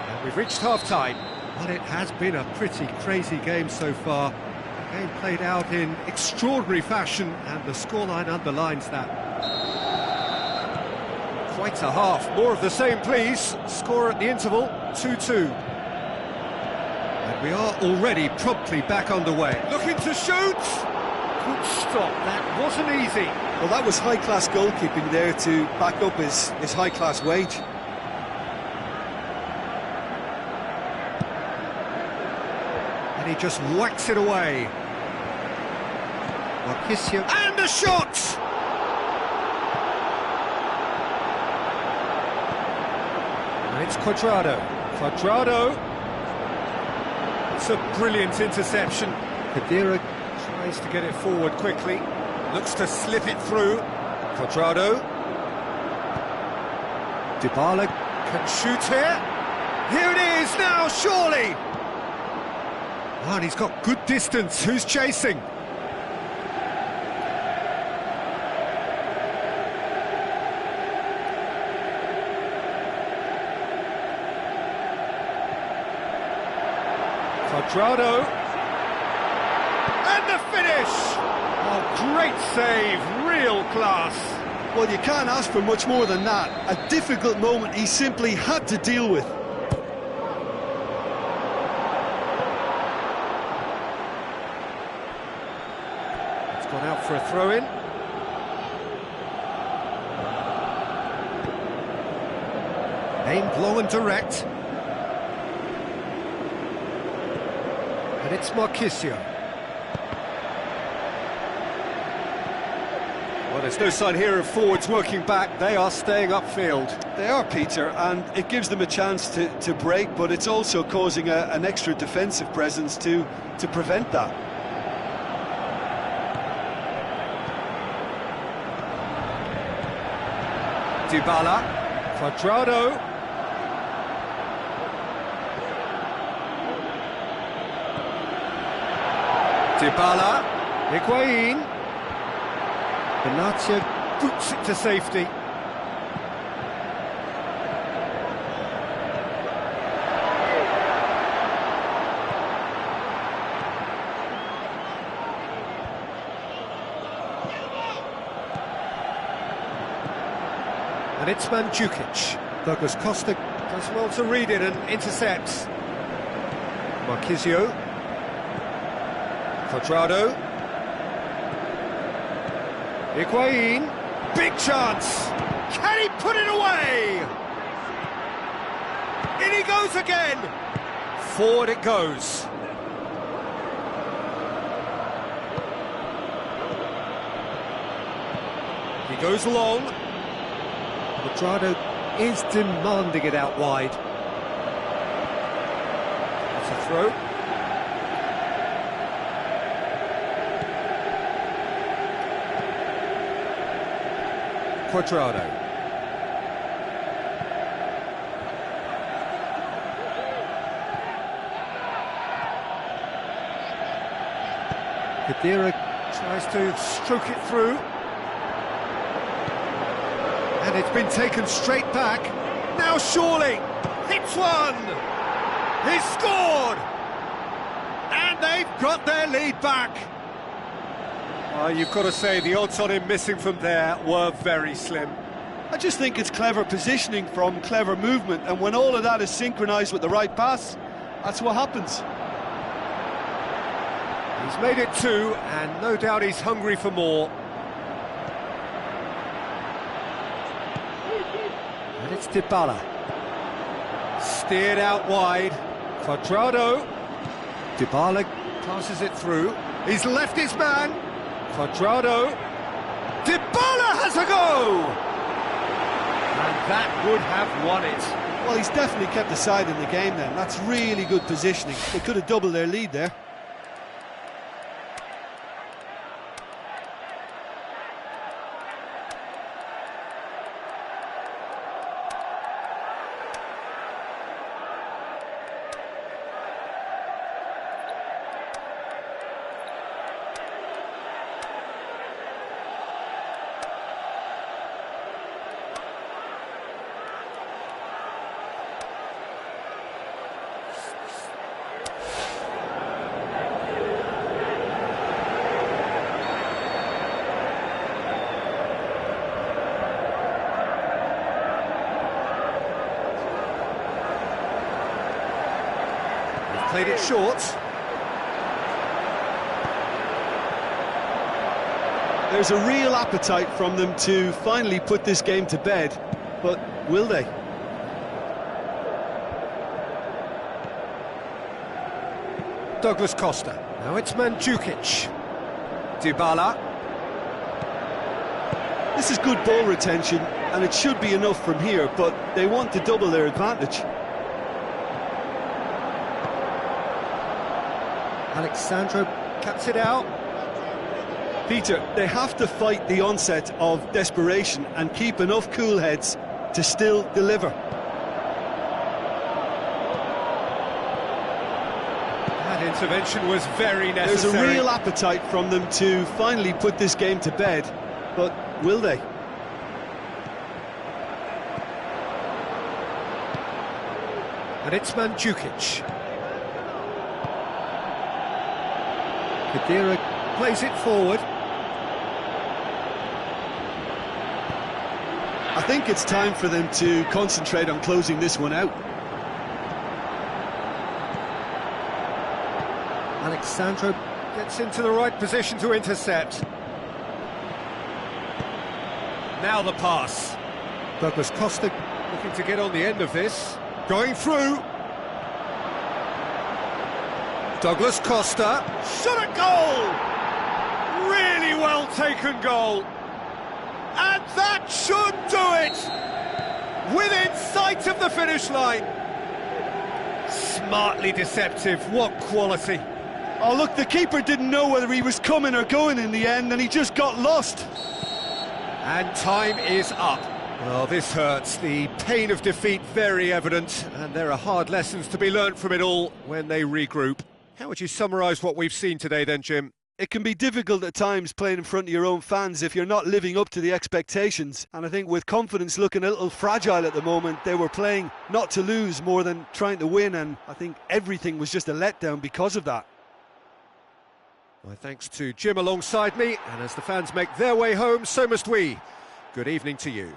And we've reached half-time. Well, it has been a pretty crazy game so far. The game played out in extraordinary fashion, and the scoreline underlines that. Quite a half. More of the same, please. Score at the interval, 2-2. And we are already promptly back underway. Looking to shoot! Good stop, that wasn't easy. Well, that was high-class goalkeeping there to back up his high-class wage. And he just whacks it away. Marchisio. And a shot! And it's Quadrado. Quadrado. It's a brilliant interception. Kadira tries to get it forward quickly. Looks to slip it through. Quadrado. Dybala can shoot here. Here it is now, surely! Oh, and he's got good distance. Who's chasing? Quadrado. And the finish! Oh, great save, real class. Well, you can't ask for much more than that. A difficult moment he simply had to deal with. It's gone out for a throw-in. Aimed low and direct. And it's Marchisio. Well, there's no sign here of forwards working back. They are staying upfield. They are, Peter, and it gives them a chance to break, but it's also causing an extra defensive presence to prevent that. Dybala. Quadrado. Dybala. Higuain. Benatia boots it to safety. And it's Mandzukic. Douglas Costa does well to read it and intercepts. Marchisio. Quadrado. Higuain, big chance! Can he put it away? In he goes again! Forward it goes. He goes long. Quadrado is demanding it out wide. That's a throw. Quadrado. Kadira tries to stroke it through. And it's been taken straight back. Now surely, hits one! He's scored! And they've got their lead back. You've got to say, the odds on him missing from there were very slim. I just think it's clever positioning from clever movement, and when all of that is synchronised with the right pass, that's what happens. He's made it two, and no doubt he's hungry for more. And it's Dybala. Steered out wide. Quadrado. Dybala passes it through. He's left his man. Quadrado. Dybala has a go! that would have won it. Well, he's definitely kept the side in the game then. That's really good positioning. They could have doubled their lead there. Played it short. There's a real appetite from them to finally put this game to bed, but will they? Douglas Costa. Now it's Mandzukic. Dybala. This is good ball retention, and it should be enough from here, but they want to double their advantage. Alexandro cuts it out. Peter, they have to fight the onset of desperation and keep enough cool heads to still deliver. That intervention was very necessary. There's a real appetite from them to finally put this game to bed, but will they? And it's Mandzukic. Khedira plays it forward. I think it's time for them to concentrate on closing this one out. Alexandro gets into the right position to intercept. Now the pass. Douglas Costa looking to get on the end of this. Going through. Douglas Costa. Shot at goal! Really well taken goal. And that should do it! Within sight of the finish line. Smartly deceptive, what quality. Oh look, the keeper didn't know whether he was coming or going in the end, and he just got lost. And time is up. Well, this hurts. The pain of defeat very evident, and there are hard lessons to be learnt from it all when they regroup. How would you summarise what we've seen today then, Jim? It can be difficult at times playing in front of your own fans if you're not living up to the expectations. And I think with confidence looking a little fragile at the moment, they were playing not to lose more than trying to win, and I think everything was just a letdown because of that. My thanks to Jim alongside me, and as the fans make their way home, so must we. Good evening to you.